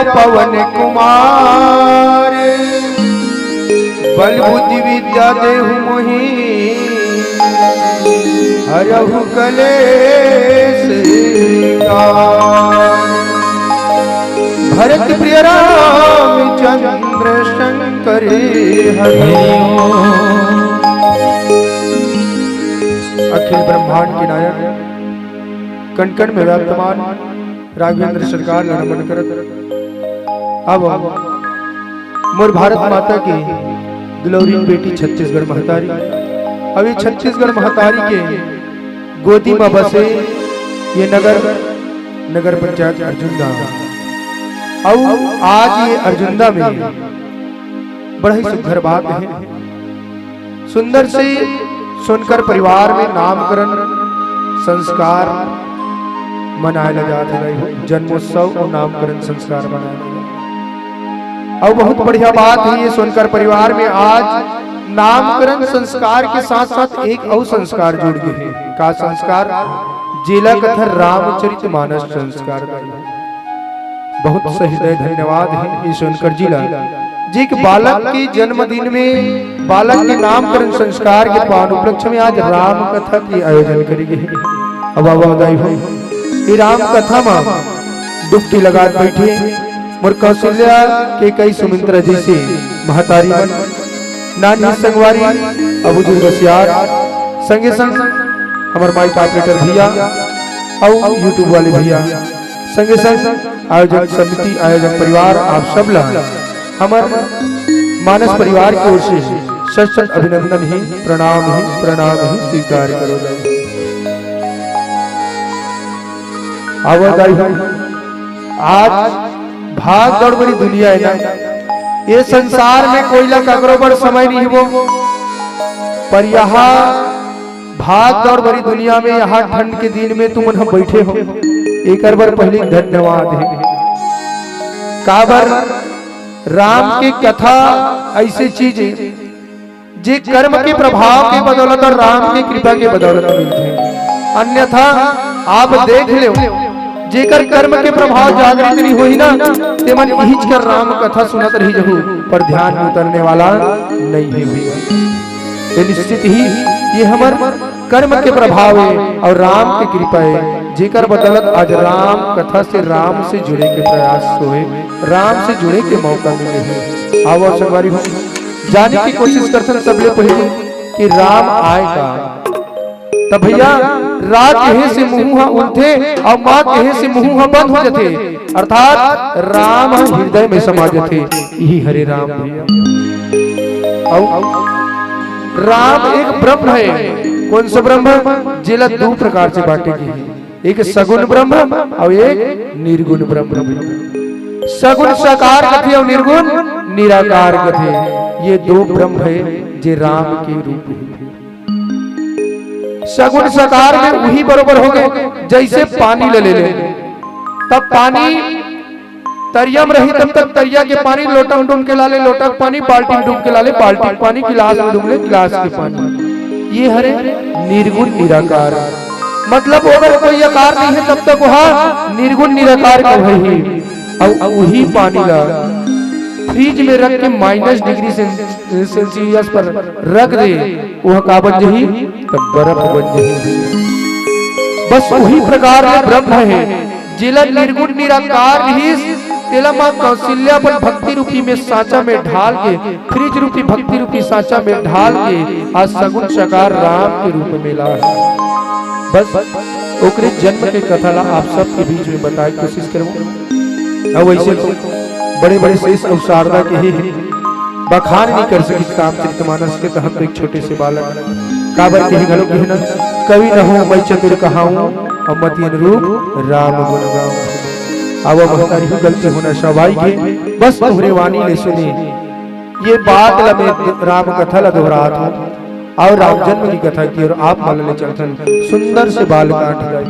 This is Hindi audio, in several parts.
पवन कुमार बल बुद्धि विद्या देहु मोहि हरहु कलेश भरत प्रिय रामचंद्र शंकर हरि अखिल ब्रह्मांड के नायक कण कण में वर्तमान राघवेंद्र सरकार नमन करत। अब मोर भारत माता की दुलौरी बेटी छत्तीसगढ़ महतारी, अभी छत्तीसगढ़ महतारी के गोदी में बसे ये नगर पंचायत अर्जुंदा। और आज ये अर्जुंदा में बड़ा ही सुंदर बात है, सुंदर से सुनकर परिवार में नामकरण संस्कार मनाया जाता है, जन्मोत्सव और नामकरण संस्कार मनाया। और बहुत बढ़िया बात है ये सुनकर परिवार में आज नामकरण संस्कार के साथ साथ एक और संस्कार जुड़ गए हैं। का संस्कार? जिला कथा रामचरितमानस संस्कार। बहुत सहृदय धन्यवाद है ये सुनकर जिला जी के बालक के जन्मदिन में बालक के नामकरण संस्कार के पावन उपलक्ष्य में आज राम कथा की आयोजन करेंगे। अब बधाई हो ये राम कथा में डुबकी लगा बैठे मोर कौशल्या के कई सुमित्रा जी से महतारी नानी संगवारी अबू जुल बसियार संगे संग हमारे माइक ऑपरेटर भैया और यूट्यूब वाले भैया संगे संग आयोजक समिति आयोजक परिवार आप सब ला हमारे मानस परिवार की ओर से सत सत अभिनंदन ही प्रणाम ही स्वीकार करो। आज भाग दौड़ बड़ी दुनिया है ना, ये संसार में कोई ला ककरो बड़ समय नहीं हो, पर यहाँ भाग दौड़ बड़ी दुनिया में यहाँ ठंड के दिन में तुम यहाँ बैठे हो, एक बार पहले धन्यवाद है। काबर राम की कथा ऐसी चीज है जे कर्म के प्रभाव के बदौलत और राम की कृपा के बदौलत मिलते हैं, अन्यथा आप देख लो जेकर कर्म के प्रभाव जागृत नहीं हुई ना ते मन हिच कर राम कथा सुनत रही जहू पर ध्यान उतरने वाला नहीं हुई। तो निश्चित ही ये हमार कर्म के प्रभाव है और राम की कृपा है जेकर बदौलत आज राम कथा से राम से जुड़े के प्रयास हुए, राम से जुड़े के मौका मिले हैं। आओ संगवारी हो जाने की कोशिश करते सबले पहले कि राम आएगा तब भैया रात कहे से मुंह उठे और माँ कहे से मुंह बंद हो जाते, अर्थात राम हृदय में समा जाते। यही हरे राम भैया। राम एक ब्रह्म है, कौन सा ब्रह्म? जिला दो प्रकार से बांटे गए, एक सगुण ब्रह्म और एक निर्गुण ब्रह्म। सगुण साकार कथे और निर्गुण निराकार कथे, ये दो ब्रह्म है जे राम के रूप है। सगुण साकार में वही बरोबर हो गए जैसे पानी ले ले तब पानी तरिया में रही तब तक तरिया के पानी लोटा में डूब के लाले लोटा पानी, बाल्टी में डूब के लाले बाल्टी पानी, गिलास में डूब ले गिलास के पानी। ये हरे निर्गुण निराकार, मतलब अगर कोई आकार नहीं है तब तक वहाँ निर्गुण निराकार का है ही। और वही पानी ला फ्रिज में रख के -डिग्री सेल्सियस पर रख दे, वह का बन जही तब बर्फ बन जही। बस वही प्रकार में ब्रह्म है जिला निर्गुण निराकार ही तेला मां कौशल्या पर भक्ति रूपी में सांचा में ढाल के, फ्रिज रूपी भक्ति रूपी सांचा में ढाल के आज सगुण साकार राम के रूप में ला है। बस ओकरे जन्म के कथा ला आप सब के बीच में बताए कोशिश करूं। और वैसे तो बड़े बड़े शेष और शारदा के ही बखान नहीं कर सकी रामचरितमानस के तहत एक छोटे से बालक काबर के घलो के न कवि न हो मैं चतुर कहाऊं और मति अनुरूप राम गुण गाऊं। अब महतारी गलती होना स्वाभाविक है, बस तुम्हारे वाणी ले सुनी ये बात मैं राम कथा ला दोहरात हूं और राम जन्म की कथा की और आप मान ले चलतन सुंदर से बालकांड गाई।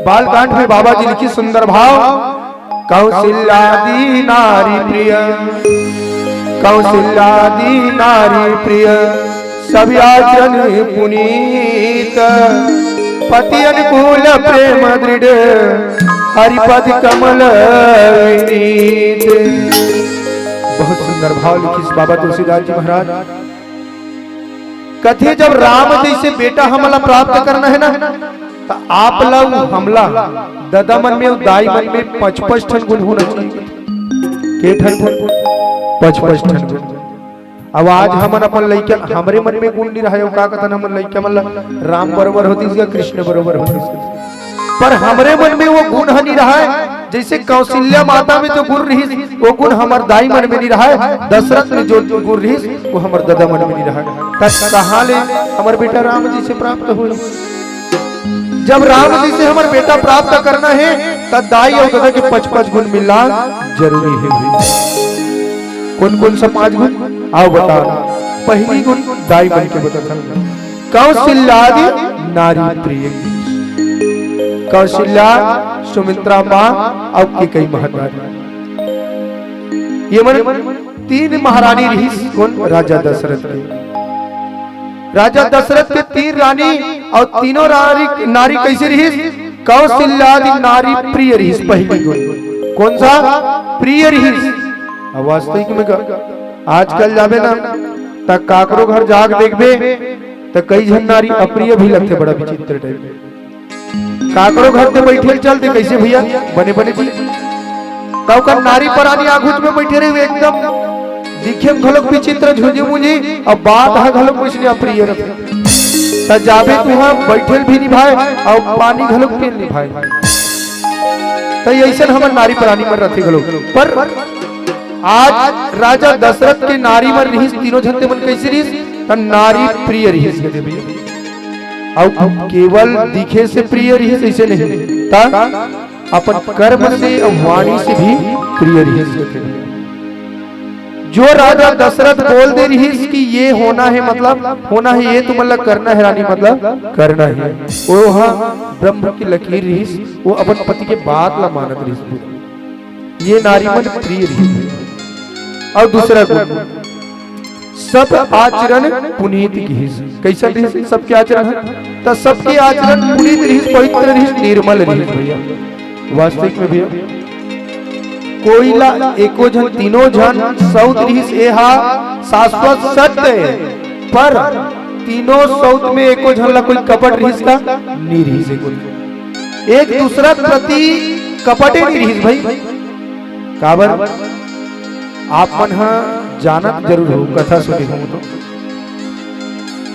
बालकांड में बाबा जी लिखी सुंदर भाव, कौशल्यादि नारी प्रिय, कौशल्यादि नारी प्रिय सभी आचरण पुनीत, पति अनुकूल प्रेम दृढ़ हरिपद कमल विनीत। बहुत सुंदर भाव लिखी बाबा तुलसीदास जी महाराज। कथे जब राम जैसे बेटा हमला प्राप्त करना है ना, तो आप लव हमला दादा मन में दाई मन में 55 ठन गुण होना चाहिए। के ठन गुण? 55 ठन गुण। अब आज हमन अपन लइका हमरे मन में गुण नहीं रहा, का कथन हमन लइका मतलब राम बरोबर होती या कृष्ण बरोबर होती, पर हमरे मन में वो गुण नहीं रहा है। जैसे कौशल्या माता में जो गुण रही वो गुण हमार दाई मन में नहीं रहा है, दशरथ में जो गुण रही वो हमार दादा मन में नहीं रहा है। कहाँ ले हमार बेटा राम जी से प्राप्त हो? जब राम जी से हमार बेटा प्राप्त करना है तब दाई और दादा के 55 गुण मिलना जरूरी है। कौन कौन सा 5 गुण आओ बता। पहली गुण दाई मन के बता, कौशल्यादि नारी प्रिय। कौशल्या, सुमित्रा माँ और कई महारानी, ये मन 3 महारानी रही। कौन? राजा दशरथ के। राजा दशरथ के 3 रानी और तीनों नारी कैसे रही? कौशल्यादि नारी प्रिय रही। पहली गुण कौन सा? प्रिय रही। वास्तविक में आजकल जाबे ना तक काकरो घर जाग देखबे तो कई जन नारी अप्रिय भी लगते, बड़ा विचित्र टाइप। काकरो घर पे बैठे चलते कैसे भैया बने बने जी, तब का नारी परानी आगुच में बैठे रहे एकदम दिखे घलोक विचित्र झुझी मुझी। अब बात है घलोक कुछ नहीं अप्रिय रखे जाबे तू वहां बैठे भी निभाए और पानी घलोक पी निभाए। तो ऐसा हमार नारी परानी में रखे घलोक। पर आज राजा दशरथ के नारी में रही तीनों झंते मन कैसे रही? तो नारी प्रिय रही। और केवल दिखे से प्रिय रही ऐसे नहीं, अपन कर्म से और वाणी से भी प्रिय रही। जो राजा दशरथ बोल दे रही कि ये होना है मतलब होना है, ये तो मतलब करना है रानी मतलब करना है। वो हाँ ब्रह्म की लकीर रही, वो अपन पति के बात ला मानत रही। ये नारी मन प्रिय रही। और दूसरा गुण सब आचरण पुनीत की। कैसा रही? सबके आचरण तो सबके आचरण पुनीत रही, पवित्र रही, निर्मल रही भैया। वास्तविक में भैया कोईला एको जन तीनों जन सौत रही एहा शाश्वत सत्य, पर तीनों सौत में एको जन ला कोई कपट रही का नहीं रही से कोई एक दूसरा प्रति कपटे नहीं रही भाई। काबर आप मन जानत जरूर हो, कथा सुनी हूं तो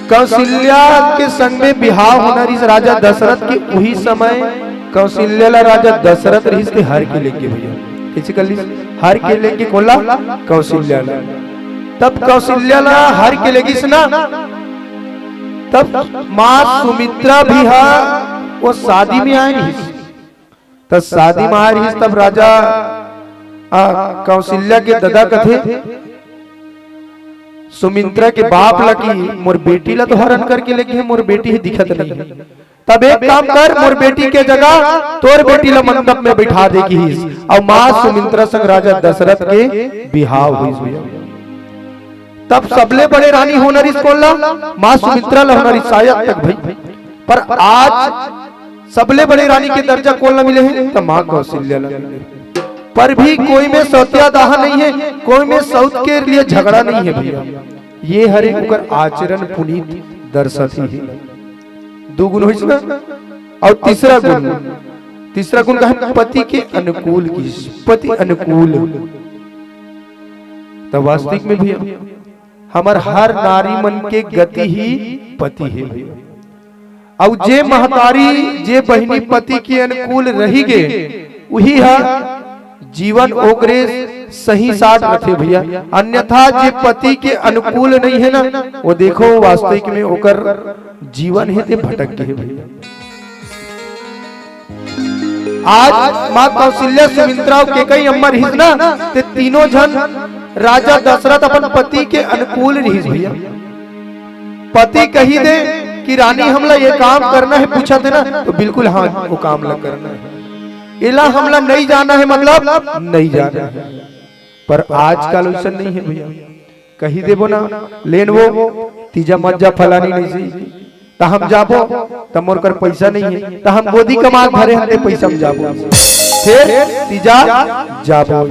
कौशल्या के संग में बिहाव होना रही राजा दशरथ के। वही समय कौशल्या ला राजा दशरथ रही के हर के लेके भैया किसी कर ली हर के लेके कोला कौशल्या ला। तब कौशल्या ला हर के लेगी सुना, तब माँ सुमित्रा भी वो शादी में आई रही। तब शादी में आ रही तब राजा कौशल्या के दादा कथे सुमित्रा के बाप लकी मोर बेटी ला तो हरण करके लेके है, मोर बेटी ही दिखत नहीं है। तब एक काम कर, मोर बेटी के जगह तोर बेटी ला मंडप में बैठा देगी। और माँ सुमित्रा संग राजा दशरथ के बिहाव हुई। तब सबले बड़े रानी होना रही कौन ला? माँ सुमित्रा ला होना रही शायद तक भाई। पर आज सबले बड़े रानी के दर्जा कौन ला मिले हैं? तो माँ कौशल्या ला मिले। पर भी कोई में सौत्यादाह नहीं है, कोई में सौत के लिए झगड़ा नहीं है भैया। ये हरे उकर आचरण पुनीत दर्शती है। 2 गुण हो ना। और तीसरा गुण का है पति के अनुकूल की। पति अनुकूल तो वास्तविक में भी हमार हर नारी मन के गति ही पति है भैया। और जे महतारी जे बहनी पति के अनुकूल रही गे वही है जीवन ओकरे सही साथ रखे भैया। अन्यथा जे पति के अनुकूल नहीं है ना, वो देखो वास्तविक में ओकर जीवन है ते भटक गए भैया। आज माँ कौशल्या सुमित्रा के कई अम्मा रही ना, ते तीनों जन राजा दशरथ अपन पति के अनुकूल रही भैया। पति कही दे कि रानी हमला ये काम करना है, पूछा थे ना तो बिल्कुल हाँ वो काम ला करना है। इला हमला नहीं जाना है मतलब नहीं जाना है। पर आजकल वैसा नहीं है भैया। कही देबो ना लेन वो तीजा मज्जा फलानी नहीं सी तो हम जाबो तो मोर कर पैसा नहीं है तो हम गोदी कमा भरे हते पैसा में जाबो। फिर तीजा जाबो।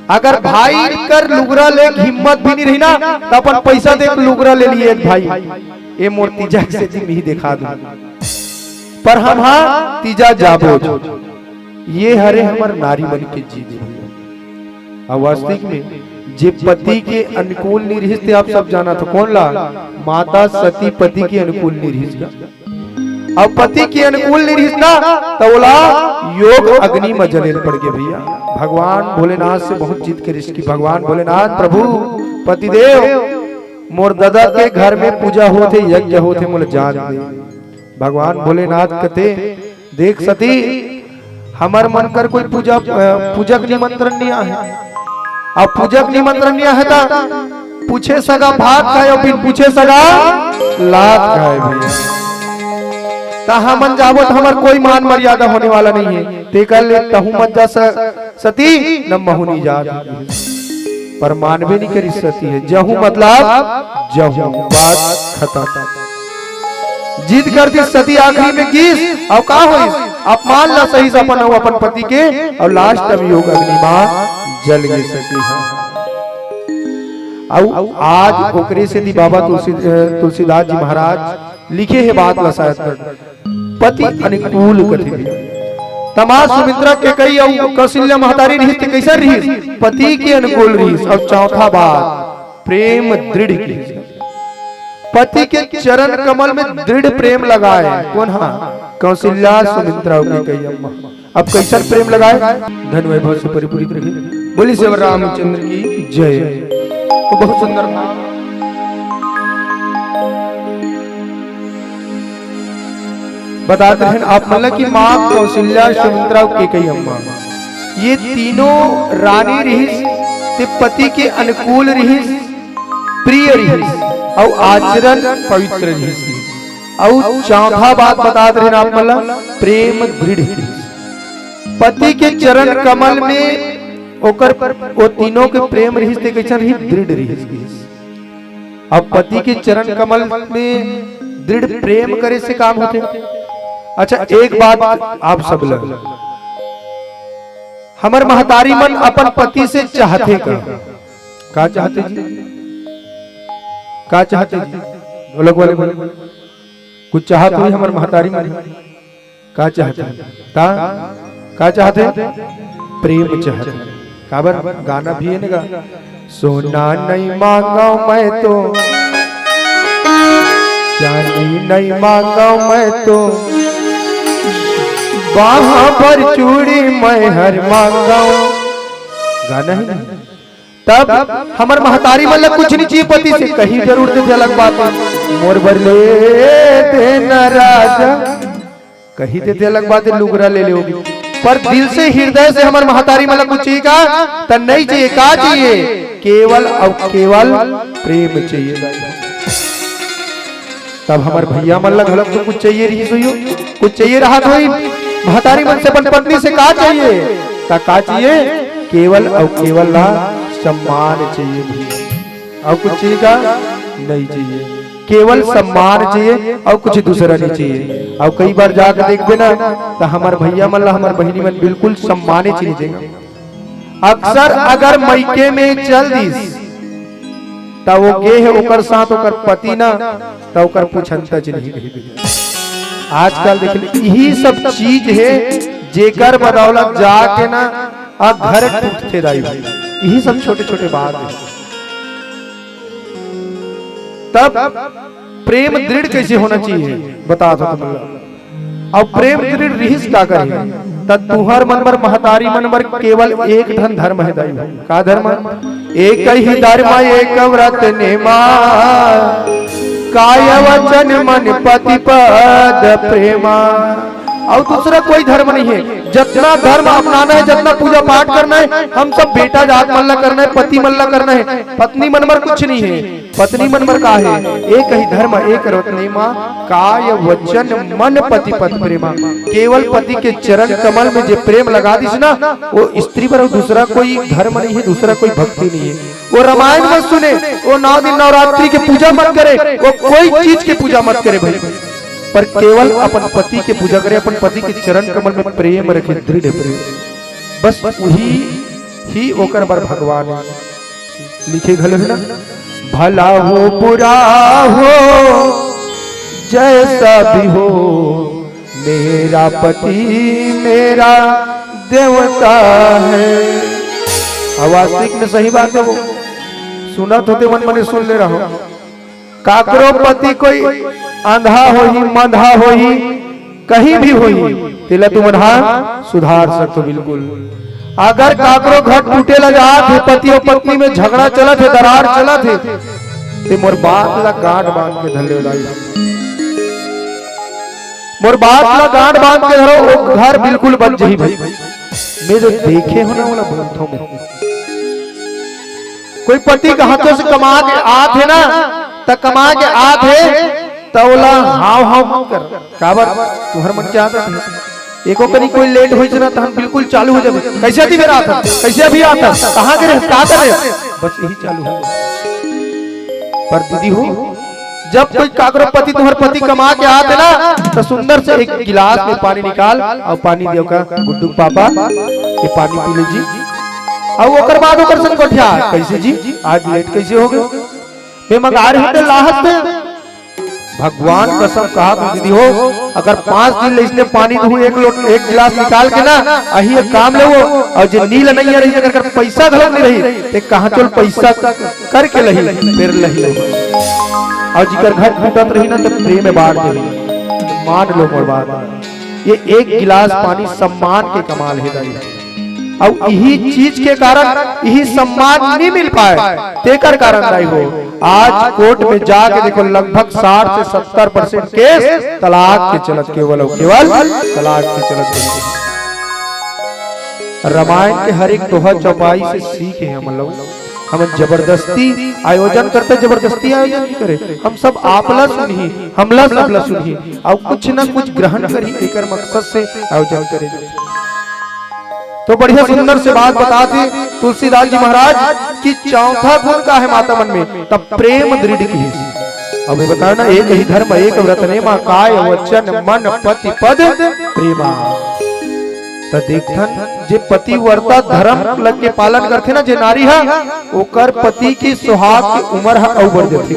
अगर भाई कर लुगरा ले हिम्मत भी नहीं रही ना तो अपन पैसा दे लुगरा ले लिए भाई ये मोर तीजा से जिम ही दिखा दूं, पर हम हाँ तीजा जाबो ये हरे हमार नारी बन के जी दे। वास्तविक में जे पति के अनुकूल नहीं रही आप सब जाना था कौन ला, माता सती पति के अनुकूल नहीं रही। अब पति के अनुकूल नहीं रही ना तो बोला योग अग्नि में जलेल पड़ गए भैया। भगवान भोलेनाथ से बहुत जीत के रिश्ती। भगवान भोलेनाथ प्रभु पतिदेव मोर दादा के घर में पूजा होते यज्ञ होते मोल जान दे। भगवान भोलेनाथ कहते देख सती हमार मन कर कोई पूजक निमंत्रण नहीं आया। अब पूजक निमंत्रण नहीं है पूछे सगा भात खाए और फिर पूछे सगा लात खाए भैया तहा मन जाबो तो हमार कोई मान मर्यादा होने वाला नहीं है। ते कल तहु मत जा सती न महुनी जा पर मानवे नहीं करी सती है जहू मतलब जहू बात खत्म। जीत करती सती आखिरी में गीस और का होई अपमान ला सही से अपन पति के और लास्ट में योग अग्नि मां जल गई सती है। आज ओकरे से दी बाबा तुलसीदास जी महाराज लिखे है बात लसायत पति अनुकूल कथी तमाम सुमित्रा के कई और कौशल्या महतारी रही थे कैसा रही पति के अनुकूल रही। और चौथा बात प्रेम दृढ़ की पति के चरण कमल में दृढ़ प्रेम लगाए कौन हाँ कौशल्या सुमित्रा के कई अम्मा। अब कैसा प्रेम लगाए धन वैभव से परिपूरित रहे। बोली श्री रामचंद्र की जय। वो बहुत सुंदर था। बताते हैं आप मतलब कि माँ कौशल्या सुमित्रा के कई अम्मा ये तीनों रानी रही ते पति के अनुकूल रही प्रिय रही और आचरण पवित्र रही। और चौथा बात बताते हैं आप मतलब प्रेम दृढ़ पति के चरण कमल में ओकर वो तीनों के प्रेम रिश्ते कैसा रही दृढ़ रही। अब पति के चरण कमल में दृढ़ प्रेम करे से काम होते। अच्छा एक बात आप सब लोग हमार महतारी मन अपन पति से चाहते का चाहते जी का चाहते जी लोग वाले कुछ चाहते हुई हमार महतारी मन का चाहते का चाहते प्रेम चाहते। काबर गाना भी है ना सोना नहीं मांगा मैं तो चांदी नहीं मांगा मैं तो वहां पर चूड़ी मैं हर मांगा। गाना है ना तब हमार महतारी मतलब कुछ नहीं चाहिए पति से कहीं जरूर दे अलग बात है मोर बरले देना राजा कहीं दे अलग बात है लुगरा ले लोगी पर दिल से हृदय से हमारे महतारी मतलब कुछ चाहिए का तो नहीं चाहिए का चाहिए केवल और केवल प्रेम चाहिए। तब हमारे भैया मन लग तो कुछ चाहिए रही सुइयो कुछ चाहिए रहा तो महतारी मन से पत्नी से का चाहिए का चाहिए केवल और केवल ला सम्मान चाहिए और कुछ चाहिए का नहीं चाहिए केवल सम्मान चाहिए और कुछ दूसरा नहीं चाहिए। और कई बार जाकर देखबे ना तो हमार भैया मन हमार बहनी मन बिल्कुल सम्माने चाहिए। अक्सर अगर मैके में चल दीस तो वो गे है ओकर साथ ओकर पति ना तो ओकर पूछनता नहीं रही। आजकल देख यही सब चीज है जेकर बदौलत जाके ना अब घर टूटते दाई यही सब छोटे छोटे बात है। तब प्रेम दृढ़ कैसे होना चाहिए बता दो तुम। अब प्रेम दृढ़ रिहिस का करे तब तुहर मन पर महतारी मन पर केवल एक धन धर्म है दाई का धर्म एक ही धर्म एक व्रत नेमा काय वचन मन पति पद प्रेमा। और दूसरा कोई धर्म नहीं है। जितना धर्म अपनाना है जितना पूजा पाठ करना है हम सब बेटा जात मल्ला करना है पति मल्ला करना है पत्नी मनमर कुछ नहीं है। पत्नी मनमर का है एक ही धर्म एक रत्नेमा काय वचन मन पति पद प्रेमा। केवल पति के चरण कमल में जो प्रेम लगा दी ना वो स्त्री पर दूसरा कोई धर्म नहीं है दूसरा कोई भक्ति नहीं है। वो रामायण मत सुने वो 9 दिन नवरात्रि की पूजा मत करे वो कोई चीज की पूजा मत करे भाई पर केवल अपन पति के पूजा करे, अपन पति के चरण कमल में प्रेम रखे, दृढ़ प्रेम, बस वही ही ओकर बर भगवान लिखे घल ना। भला हो बुरा हो जैसा भी हो, मेरा पति मेरा देवता है। वास्तविक में सही बात है, वो सुनत होते मन मने सुन ले रहा हो। काकरो पति कोई अंधा हो ही, मंधा हो ही, कहीं भी हो ही, तिला तुम सुधार सकते बिल्कुल। अगर काकरो घर टूटे लगा थे, पति और पत्नी में झगड़ा चला थे, दरार चला थे, ते मोर बात ला गांठ बांध के धले लाई, मोर बात ला गांठ बांध के धरो, वो घर बिल्कुल बच जाही भाई। मैं जो देखे हो ना वाला ग्रंथों में, कोई पति का हाथों से कमा के आते ना, तक कमा के आते तौला हाव हाव कर काबर तुहर मन क्या आता है। एको करी कोई लेट होई ना तो हम बिल्कुल चालू हो जाबे, कैसे थी मेरा आता, कैसे अभी आता, कहां के का करे, बस यही चालू हो। पर दीदी हो, जब कोई काकरो पति तुम्हार पति कमा के आते ना, तो सुंदर से एक गिलास में पानी निकाल और पानी दियो का, गुड्डू पापा ये पानी पी लीजिए। अब ओकर बाद ओकर संग बैठा, कैसे जी आज लेट कैसे हो गए, मैं मंगा रही हूं लाहत में। भगवान कसम कहा दीदी हो, अगर 5 दिन इसने पानी दू एक गिलास निकाल के ना अही एक काम ले वो, और जो नील नहीं रही अगर पैसा घलक नहीं रही ते कहां चल पैसा करके लही फिर लही, और जिकर घर टूटत रही ना तो प्रेम में बांट दे। मान लो मोर बात, ये एक गिलास पानी सम्मान के कमाल है दाई, और यही चीज के कारण यही सम्मान नहीं मिल पाए, तेकर कारण दाई हो। आज कोर्ट में जाके देखो लगभग 60 से 70% केस तलाक के चलत, केवल तलाक के चलत। रामायण के हर एक दोहा चौपाई से सीखे हम लोग, हम जबरदस्ती आयोजन करते, जबरदस्ती आयोजन नहीं करे, हम सब आपला सुनी, हमला सबला सुनी, और कुछ न कुछ ग्रहण करी, एकर मकसद से आयोजन करे। तो बढ़िया सुंदर से बात बताते तुलसीदास जी महाराज कि चौथा गुण का है माता मन में, तब प्रेम दृढ़ की। अब बताया ना, एक ही धर्म एक व्रत नेमा, काय वचन मन पति पद प्रेमा। तो देखथन जे पतिव्रता धर्म लग के पालन करथे ना, जे नारी है ओकर पति की सुहाग की उम्र है और बढ़ जाती,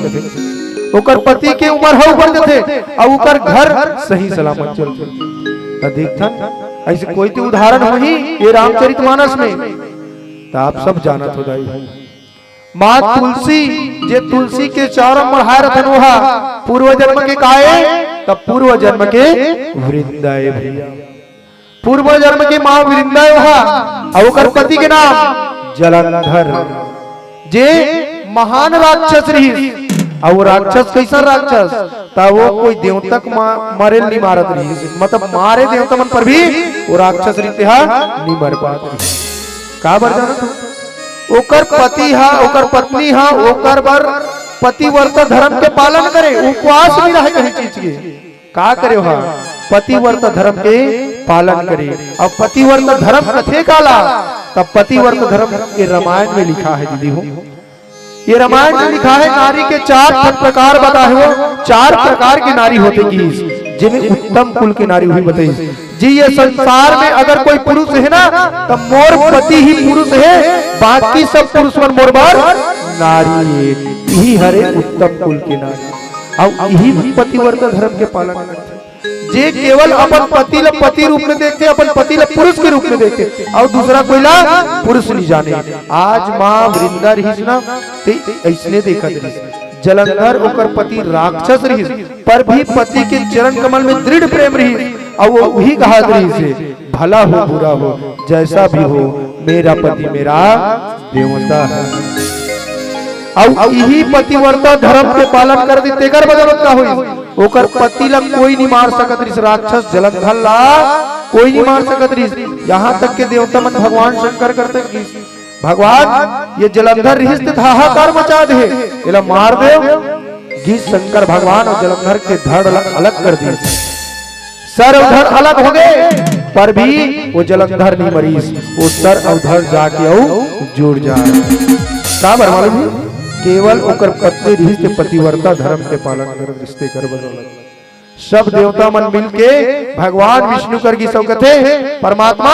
ओकर पति की उम्र है बढ़ जाते, और ओकर घर सही सलामत चलते। तो देखथन ऐसे कोई तो उदाहरण वही ये रामचरितमानस में, तो आप सब जानत हो दाई। माँ तुलसी जे तुलसी के चारों बढ़ाए रथन वहा पूर्व जन्म के काए, तब पूर्व जन्म के वृंदाए भैया, पूर्व जन्म के माँ वृंदाए वहा, और ओकर पति के नाम जलंधर, जे महान राक्षस रही। और राक्षस कैसा राक्षस ता, वो कोई देवतक मरे नहीं मारत रही, मतलब मारे देवता मन पर भी वो राक्षस रीते हा नहीं मर पात रही। का बर जानत हो, ओकर पति हा ओकर पत्नी हा ओकर बर पतिव्रता धर्म के पालन करे, उपवास भी रहे कहीं चीज के, का करे हा पतिव्रता धर्म के पालन करे। और पतिव्रता धर्म कथे काला, तब पतिव्रता धर्म ये रामायण में लिखा है दीदी हो, ये रामायण में लिखा है। नारी के 4 प्रकार बताए हो, 4 प्रकार की नारी होते की, जिन्हें उत्तम कुल की नारी हुई बताई जी। ये संसार में अगर कोई पुरुष है ना, तब मोर पति ही पुरुष है, बाकी सब पुरुष मन मोर बार नारी, यही हरे उत्तम कुल की नारी, और यही पतिव्रता धर्म के पालन करते, जे केवल अपन पति ला पति रूप में देखते, अपन पति ला पुरुष के रूप में देखते, और दूसरा कोई ला पुरुष नहीं जाने। आज माँ वृंदा रही ना, ऐसने देखा जलंधर ओकर पति राक्षस रही, पर भी पति के चरण कमल में दृढ़ प्रेम रही, और वो वही कहा रही से भला हो बुरा हो जैसा भी हो, मेरा पति मेरा देवता है। और यही पतिव्रता धर्म के पालन कर दी, तेकर बदौलत का हुई, ओकर पति ला कोई नहीं मार सकत रही, राक्षस जलंधर ला कोई नहीं मार सकत रही। यहाँ तक के देवता मन भगवान शंकर करते, भगवान ये जलंधर रिश्ते हाहाकार मचा दे, इला मार दे। गीत शंकर भगवान और जलंधर के धड़ अलग कर दिए, सर और धड़ अलग हो गए, पर भी वो जलंधर नहीं मरी, वो सर और धड़ जाके जुड़ जाए। का मालूम, केवल ओकर पत्नी रिश्ते पतिव्रता धर्म के पालन कर रिश्ते कर बदौलत। सब देवता मन मिलके भगवान विष्णु कर सौ कथे परमात्मा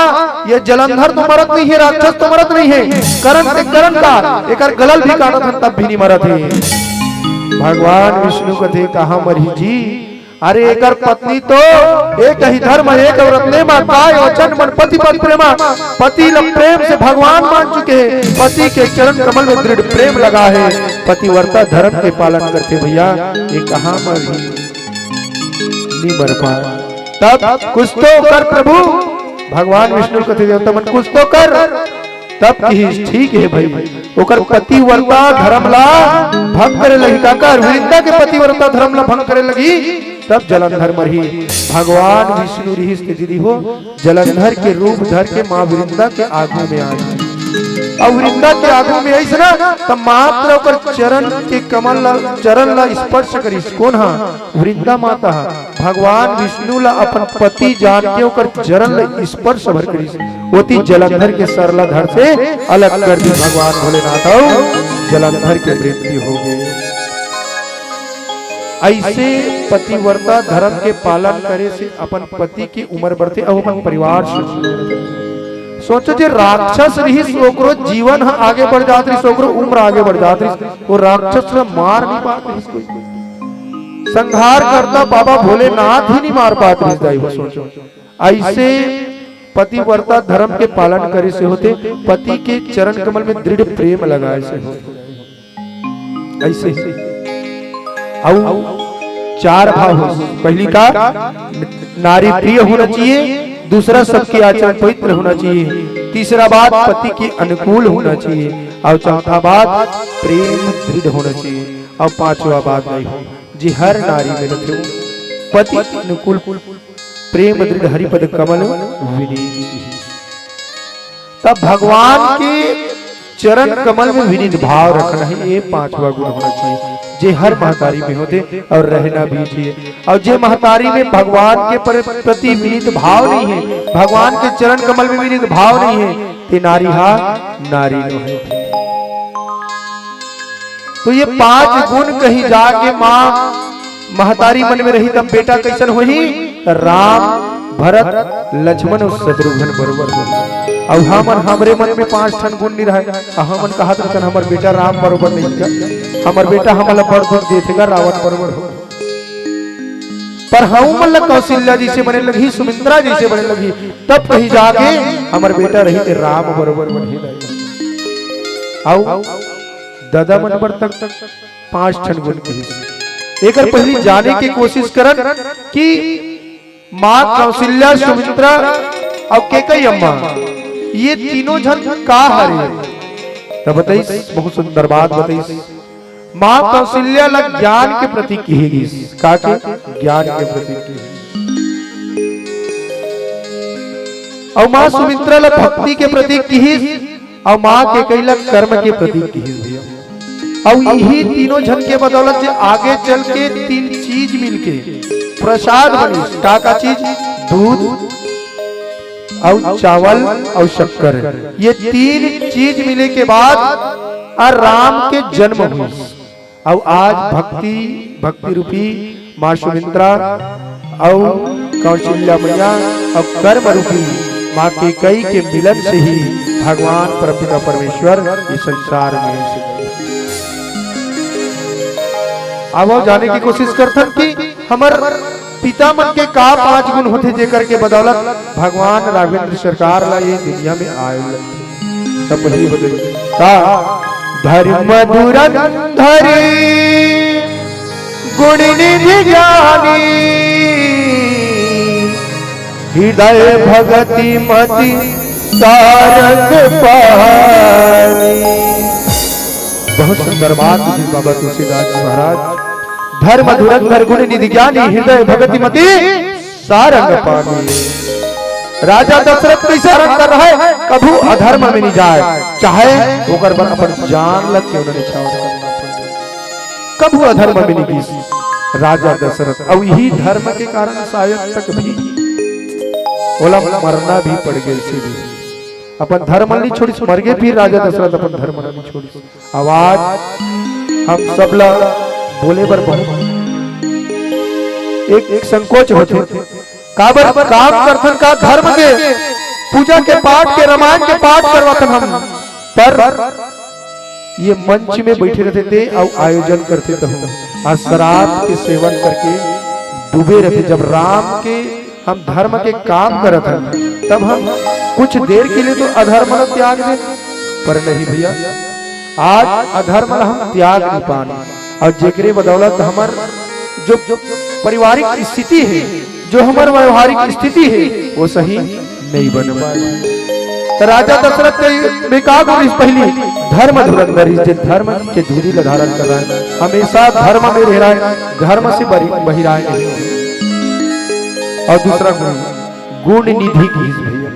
ये जलंधर तो मरत नहीं है, राक्षस तो मरत नहीं है, करण से करण का एकर गलल भी काटत हन तब भी नहीं मरत है। भगवान विष्णु कथे कहा मरी जी, अरे एकर पत्नी तो एक ही धर्म एक व्रत ले काय वचन मन पति पद प्रेमा, पति ल प्रेम से भगवान मान चुके हैं, पति के चरण कमल में दृढ़ प्रेम लगा है, पतिव्रता धर्म के पालन करते भैया ये कहाँ मरी नहीं मर पाए। तब कुछ तो कर प्रभु, भगवान विष्णु कथे देवता मन कुछ तो कर, तब की ठीक है भाई ओकर पतिव्रता धर्म ला भंग करे लगी, काकर वृंदा के पतिव्रता धर्म ला भंग करे लगी, तब जलंधर मरही। भगवान विष्णु रही स्थिति दी हो जलंधर के रूप धर के मां वृंदा के आगू में आई, और वृंदा के आगू में आई ना तब मात्र ओकर चरण के कमल ला चरण ला स्पर्श करी। कौन हा? वृंदा माता हा। भगवान विष्णु ला अपन पति जान के ओकर चरण ला स्पर्श भर करी, ओती जलंधर के सरला धर से अलग कर दी भगवान भोलेनाथ, जलंधर की मृत्यु हो गई। ऐसे पतिव्रता धर्म के पालन करे से अपन पति की उम्र बढ़ते और अपन परिवार से सोचो जे राक्षस रही सोकरो जीवन आगे बढ़ जात रही, सोकरो उम्र आगे बढ़ जात रही, वो राक्षस मार नहीं पाते इसको, संहार करता बाबा भोलेनाथ ही नहीं मार पाते इस दाई। सोचो ऐसे पतिव्रता धर्म के पालन करे से होते, पति के चरण कमल में दृढ़ प्रेम लगाए से होते। ऐसे आओ चार भाव हो, पहली का नारी प्रिय होना चाहिए, दूसरा सबके आचरण पवित्र होना चाहिए, तीसरा बात पति के अनुकूल होना चाहिए, और चौथा बात प्रेम दृढ़ होना चाहिए, और पांचवा बात नहीं हो जी हर नारी में रखे पति अनुकूल प्रेम दृढ़ हरिपद कमल विनीत। तब भगवान के चरण कमल में विनीत भाव रखना है, ये पांचवा गुण होना चाहिए जे हर महतारी में होते और रहना भी चाहिए। और जे महतारी में भगवान के प्रति विनीत भाव नहीं है, भगवान के चरण कमल में विनीत भाव नहीं है, ते नारी हा नारी नो है। तो ये पांच गुण कहीं जाके माँ महतारी मन में रही तब बेटा कैसन होही? राम भरत लक्ष्मण और शत्रुघ्न बरोबर हो। और हमन हमरे मन में पांच ठन गुण नहीं रहे, हमन कहत रहन हमर बेटा राम बरोबर नहीं का, हमर बेटा हमला बड़ दुख देथेगा रावण बरोबर हो। पर हम मन कौशल्या जी से बने लगी, सुमित्रा जी से बने लगी, तब कहीं जाके हमर बेटा रही ते राम बरोबर बने रही। आओ दादा मन पर तक पांच ठन गुण कही एकर पहली जाने की कोशिश करन कि माँ कौशल्या सुमित्रा और केकई अम्मा ये तीनों जन का हरे, तब बताइस बहुत सुंदर बात बताइस। माँ कौशल्या लग ज्ञान के प्रतीक कहेगी, का के ज्ञान के प्रतीक की, और माँ सुमित्रा लग भक्ति के प्रतीक की, और माँ केकई लग कर्म के प्रतीक की। और यही तीनों जन के बदौलत जे आगे चल के तीन चीज मिलके प्रसाद बनी, का चीज? दूध और चावल और शक्कर, ये तीन चीज मिले के बाद राम के जन्म हुई। और आज भक्ति रूपी माँ सुमित्रा और कौशल्या मैया और कर्म रूपी माँ केकई के मिलन से ही भगवान परमपिता परमेश्वर इस संसार में अब जाने की कोशिश करथन कि हमर पिता मन के का पांच गुण होते जेकर के बदौलत भगवान राघवेंद्र सरकार ला ये दुनिया में आए। तब पहली बदल का धर्म धुरंधरी गुण निधि ज्ञानी हृदय भगति मति सारंग पानी। बहुत सुंदर बात जी बाबा तुलसीदास महाराज। धर्म धुरंधर गुण निधि ज्ञानी हृदय भगति मति सारंग पानी। राजा दशरथ कैसे रंग कर रहा है, कभू अधर्म में नहीं जाए, चाहे ओकर बर अपन जान लग के उन्होंने छावर करना पड़े, कभू अधर्म में नहीं की राजा दशरथ। और यही धर्म के कारण शायद तक भी बोला मरना भी पड़ गया, इसे भी अपन धर्म नहीं छोड़ी, मर गए फिर राजा दशरथ अपन धर्म नहीं छोड़ी। आवाज हम सब ला बोले बर बहुत एक संकोच होते काबर काम करथन का धर्म के पूजा के पाठ के रामायण के पाठ करवाथन हम पर ये मंच में बैठे रहते थे और आयोजन करते थे और शराब के सेवन करके डूबे रहते। जब राम के हम धर्म के काम करत हैं तब हम कुछ देर के लिए तो अधर्म त्याग दे, पर नहीं भैया आज अधर्म हम त्याग नहीं पाने और जेकरे बदौलत हमार जो पारिवारिक स्थिति है, जो हमार व्यवहारिक स्थिति है वो सही नहीं बन पाए। तो राजा दशरथ में का गुण पहली धर्म धुरंधर जे धर्म के धूरी का धारण कर रहा है, हमेशा धर्म में रह रहा है, धर्म से बहिराए नहीं। और दूसरा गुण निधि की भैया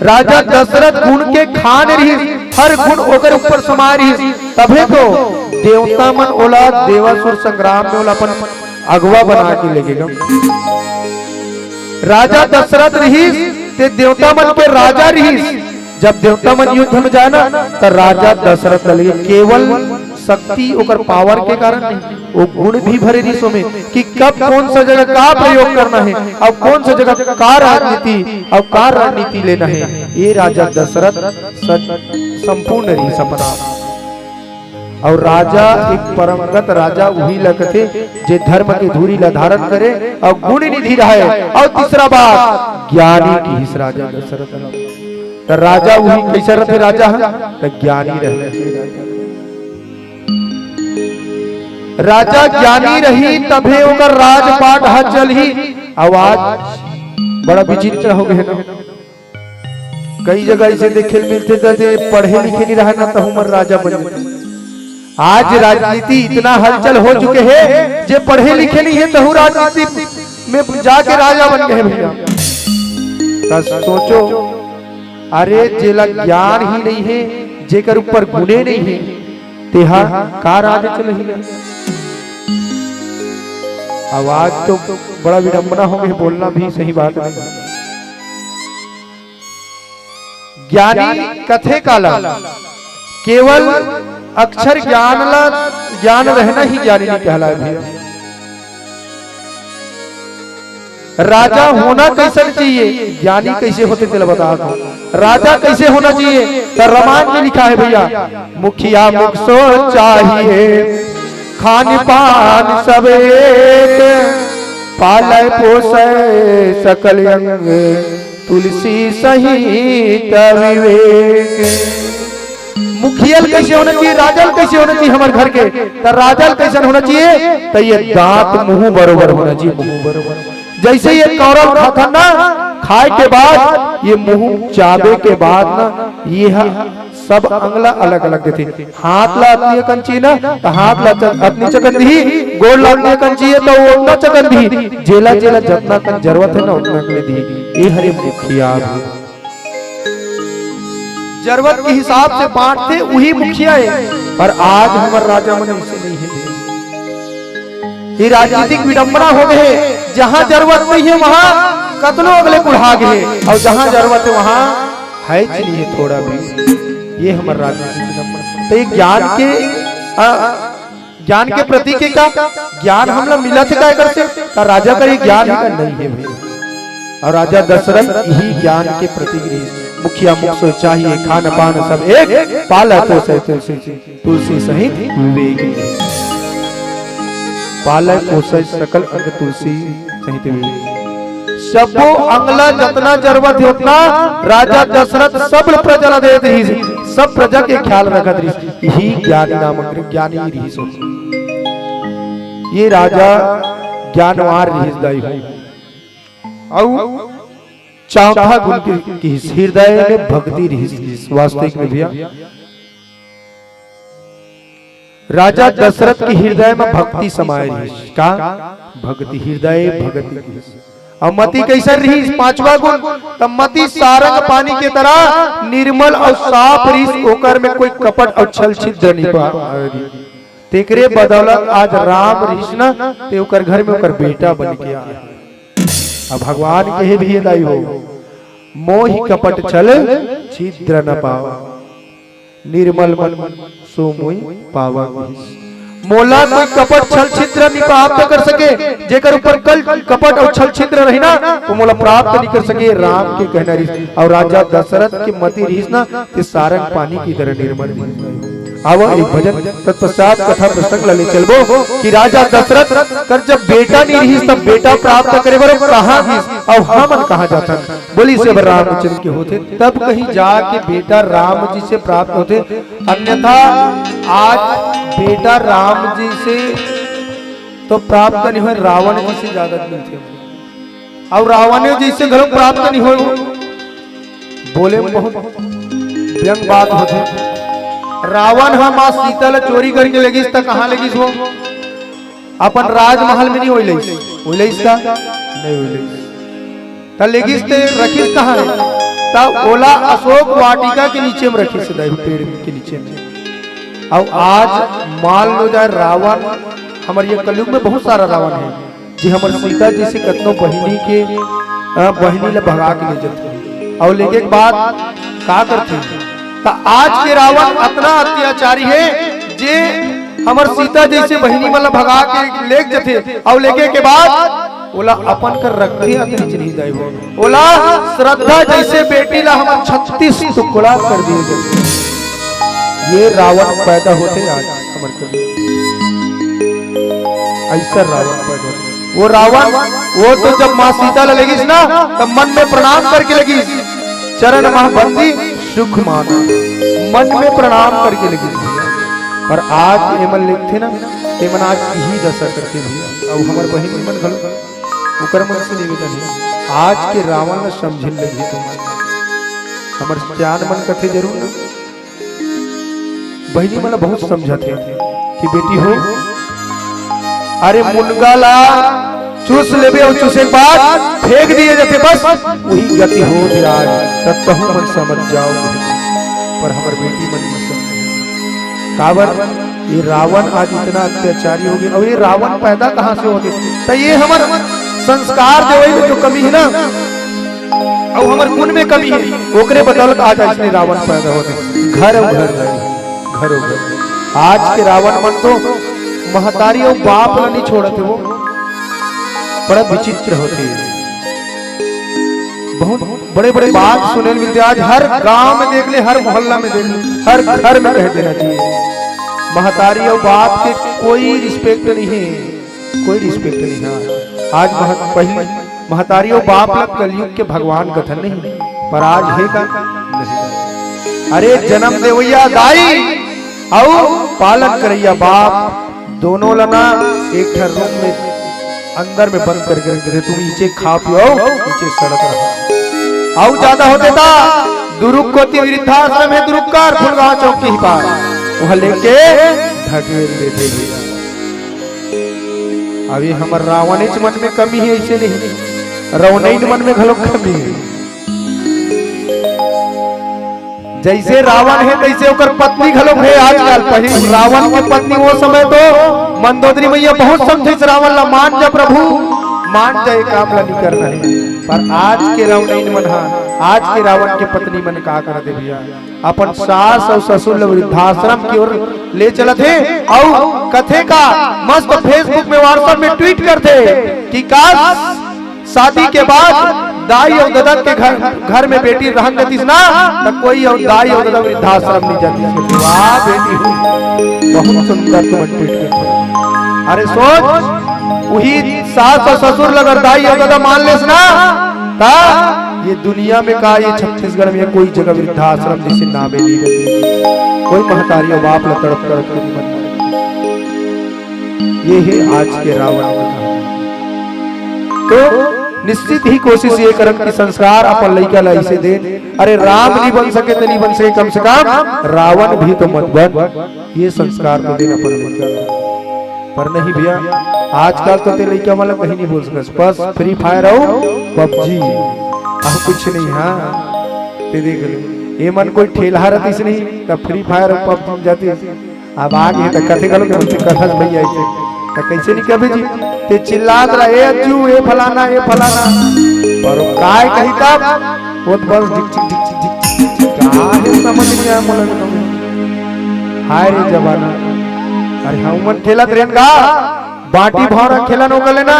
राजा दशरथ गुण के खान रही, हर गुण ओकर ऊपर समा रही, तभे तो देवता मन ओला देवासुर संग्राम में ओला अपन अगवा बना के लगेगा। राजा दशरथ रही ते देवता मन के राजा रही। जब देवता मन युद्ध में जाए ना तो राजा दशरथ लगे केवल शक्ति और पावर के कारण नहीं, वो गुण भी भरे रिसो में कि कब कौन सा जगह का प्रयोग करना है और कौन सा जगह का राजनीति और का रणनीति लेना है, ये राजा दशरथ संपूर्ण रही सपना। और राजा एक परमगत राजा वही लगते जे धर्म की धूरी ला धारण करे और गुण निधि रहे। और तीसरा बात ज्ञानी की हिस राजा दशरथ तो राजा वही कैसे रहते राजा तो ज्ञानी रहने राजा ज्ञानी रही तभे ओकर राजपाट ह चल ही। आवाज बड़ा विचित्र हो गए ना, कई जगह ऐसे देखे मिलते थे पढ़े लिखे नहीं रहा ना तो हमर राजा बन गए। आज राजनीति इतना हलचल हो चुके हैं जे पढ़े लिखे नहीं है तो राजनीति में जाके राजा बन गए भैया। सोचो अरे जेला ज्ञान ही नहीं है, जेकर ऊपर गुणे नहीं है, तेहा का राज चल ही। आवाज तो बड़ा विडंबना हो गई, बोलना भी सही बात नहीं। ज्ञानी कथे काला केवल अक्षर ज्ञान रहना ही ज्ञानी नहीं कहलाए भैया। राजा होना कैसे चाहिए, ज्ञानी कैसे होते तेल बता दो। राजा कैसे होना चाहिए तो रामायण में लिखा है भैया, मुखिया मुख सो चाहिए, खान पान सब एक, पालय पोषय सकल अंग, तुलसी सहित विवेक। मुखियल कैसे होना चाहिए, राजल कैसे होना चाहिए हमारे घर के, तो राजल कैसे होना चाहिए तो ये दांत मुंह बरोबर होना चाहिए, मुंह बरोबर। जैसे ये कौरव खाता ना, खाए के बाद ये मुंह चाबे के बाद ना ये सब अंगला अलग अलग देते। हाथ ला अपनी कंची ना तो हाथ ला अपनी चकंदी, गोड़ ला अपनी कंची है तो वो उतना चकंदी, जेला जेला जितना कन जरूरत है ना उतना कर दी। ये हरे मुखिया जरूरत के हिसाब से बांटते वही मुखिया है। पर आज हमारे राजा मन ऐसे नहीं है। ये राजनीतिक विडंबना हो गए, जहां जरूरत नहीं है वहां कतनो अगले कुढ़ा गए और जहां जरूरत है वहां है नहीं है थोड़ा भी। ये हमारे राजनीतिक विडंबना। तो ये ज्ञान के प्रति के का ज्ञान हम लोग मिला थे क्या से तो राजा का ये ज्ञान नहीं है भैया। और राजा दशरथ ही ज्ञान के प्रतीक। मुखिया मुख सो चाहिए, खान पान सब एक, पाला पोषय तुलसी सहित विवेक। पाला पोषय सकल अंग तुलसी सहित विवेक। सबो अंगला जितना जरूरत है उतना राजा दशरथ सब प्रजा देते ही, सब प्रजा के ख्याल रखत रही। यही ज्ञानी नामक ज्ञानी रही सो। ये राजा ज्ञानवान रही और चौथा गुण की हृदय में भक्ति रही। वास्तविक में भैया राजा दशरथ के हृदय में भक्ति समाये रही। का भक्ति हृदय भक्ति। और मति कैसे रही, पांचवा गुण तब मति सारंग पानी के तरह निर्मल और साफ रही, ओकर में कोई कपट और छल छिद्र नहीं पा। तेकरे बदौलत आज राम ऋषि ते ओकर घर में ओकर बेटा बन के आया। अब भगवान के भी दाई हो, मोहि कपट छल छिद्र न पावा, निर्मल मन सो मोहि पावा। मोला कोई कपट छल छिद्र नहीं प्राप्त कर सके, जेकर ऊपर कल कपट और छल छिद्र रही ना वो मोला प्राप्त नहीं कर सके। राम के कहना रही और राजा दशरथ के मति रही ना कि सारंग पानी की तरह निर्मल अब एक भजन तत्पश्चात कथा प्रसंग ले चलबो कि राजा दशरथ कर जब बेटा नहीं रही तब बेटा प्राप्त करे बरो कहां गीस और हमन कहां जाता बोली से रामचंद्र के होते तब कहीं जाके बेटा राम जी से प्राप्त होते, अन्यथा आज बेटा राम जी से तो प्राप्त नहीं हुए रावण जी से ज्यादा मिलते और रावण जी से घर प्राप्त नहीं हो। बोले बहुत व्यंग बात होते रावण हम मां सीता ला चोरी करके लगिस त कहां लगिस हो अपन राजमहल में नहीं होइलिस का नहीं होइलिस त लगिस ते रखिस कहां है त ओला अशोक वाटिका के नीचे में रखिस पेड़ के नीचे में। और आज मान लो जाए रावण हमारे ये कलयुग में बहुत सारा रावण है जी हमारे सीता जी से कतनो बहिनी ले भगा के ले जाते और लेके के बाद का करते तो आज के रावण इतना अत्याचारी है जे हमर सीता जैसे बहिनी वाला भगा के ले जाते और लेके के बाद ओला अपन कर रखे नीचे नहीं जाए ओला श्रद्धा जैसे बेटी ला हमर 36 टुकड़ा कर दिए जाते। ये रावण पैदा होते आज हमर को ऐसा रावण पैदा होते। वो रावण वो तो जब मां सीता ला लगी ना तब मन में प्रणाम करके लगी चरण महाबंदी सुख माना मन में प्रणाम करके लगी पर आज एमन लिखते ना एमन आज ही दशा करते भैया अब हमार बहन मन घलो ओकर मन से निवेदन है आज के रावण ने समझ लगी तुम हमर जान मन कथे जरूर ना बहनी मन बहुत समझाते कि बेटी हो अरे मुनगाला चूस लेबे और चूसे बाद फेंक दिए जाते बस वही गति हो विराज तब कहूं मन समझ जाओ पर हमार बेटी मन में समझ काबर ये रावण आज इतना अत्याचारी हो गया और ये रावण पैदा कहां से हो गए तो ये हमार संस्कार जो कमी है ना और हमार गुण में कमी है ओकरे बदौलत आज इसने रावण पैदा हो गए घर आज के रावण मन तो महतारी और बाप ला नहीं छोड़ते वो बड़ा विचित्र होती है बहुत बड़े बड़े बात सुनने मिलते आज हर गांव में देख ले हर मोहल्ला में देख ले हर घर में कह देना चाहिए महतारी और बाप के कोई रिस्पेक्ट नहीं है कोई रिस्पेक्ट नहीं है। आज पहले महतारी और बाप लग कलयुग के भगवान कथन नहीं पर आज है का नहीं। अरे जन्म देवैया दाई और पालन करैया बाप दोनों लना एक रूम में अंदर में बंद करके रखते तुम नीचे खा पियो नीचे सड़क रहो और ज्यादा होते था दुरुक कोती वृद्धाश्रम है दुरुकार फुलगांव चौक के ही पास वहां लेके ढकेल देते भैया। अभी हमार रावण मन में कमी है ऐसे नहीं रावण मन में घलो कमी है जैसे रावण है तैसे ओकर पत्नी घलो है आजकल पहले रावण के पत्नी वो समय तो मंदोदरी मैया बहुत समझे रावण ला मान जा प्रभु मान जाए काम ला नहीं करना है पर आज के रावण मन आज के रावण के पत्नी मन का कर दे भैया अपन सास और ससुर वृद्धाश्रम की ओर ले चलत है और कथे का मस्त फेसबुक में व्हाट्सएप में ट्वीट करते कि काश शादी के बाद दाई और दादा के घर में बेटी रहन देती ना तो कोई और दाई और दादा वृद्धाश्रम नहीं जाती। वाह बेटी बहुत सुंदर तुम ट्वीट करते। अरे सोच वही सास और ससुर अगर दाई और दादा मान लेस ना ता ये दुनिया में का ये छत्तीसगढ़ में कोई जगह वृद्धाश्रम जिसे नामे नहीं रहती कोई महतारी और बाप ला तड़प तड़प के नहीं बनता। ये है आज के रावण का तो निश्चित ही कोशिश ये करम कि संस्कार अपन लइका ला ऐसे दे। अरे राम नहीं बन सके तो नहीं बन सके कम से कम रावण भी तो मत बन ये संस्कार तो देना पड़ेगा पर नहीं भैया आजकल तो ते लइका वाला कहीं नहीं बोल सकते बस फ्री फायर हो पबजी अब कुछ नहीं। हाँ ते देख ले ये मन कोई ठेला रहती से नहीं तब फ्री फायर और पबजी जाती अब आगे तक कथे गलो कथा भैया ऐसे तो कैसे नहीं कभी जी ते चिल्लात रहे अज्जू ए फलाना पर काय कही तब वो तो बस डिक चिक का है समझ नहीं आया मोला हाय रे जवाना अरे हम मन खेलत रेन का बाटी भौरा खेलन हो गले ना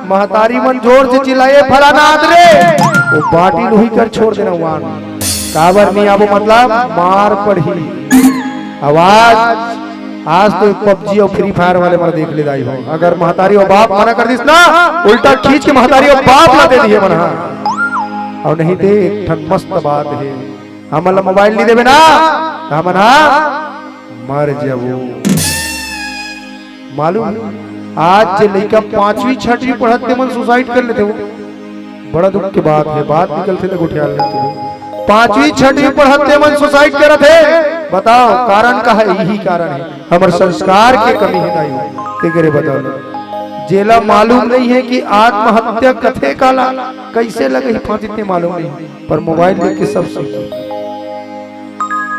महतारी मन जोर से चिल्लाए फलानाथ रे वो बाटी लोही कर छोड़ देना वान काबर में आबो मतलब मार पड़ी आवाज। आज तो पबजी और फ्री फायर वाले मर देख ले दाई हो अगर महतारी और बाप मना कर दिस ना उल्टा खींच के महतारी और बाप ला दे दिए मना और नहीं दे एक ठन मस्त बात है हमला मोबाइल नहीं देवे ना हमना मर जाबो। मालूम आज जे लड़का 5वीं 6वीं पढ़ते मन सुसाइड कर लेते वो बड़ा दुख की बात है। बात निकलते तक उठियाल लेते 5वीं 6वीं पढ़ते मन सुसाइड कर थे। बताओ कारण का है यही कारण है हमारे संस्कार की कमी है दाई करे बताओ जेला मालूम नहीं है कि आत्महत्या कथे काला कैसे लगे फांसी इतने मालूम नहीं पर मोबाइल देख के सब सीखे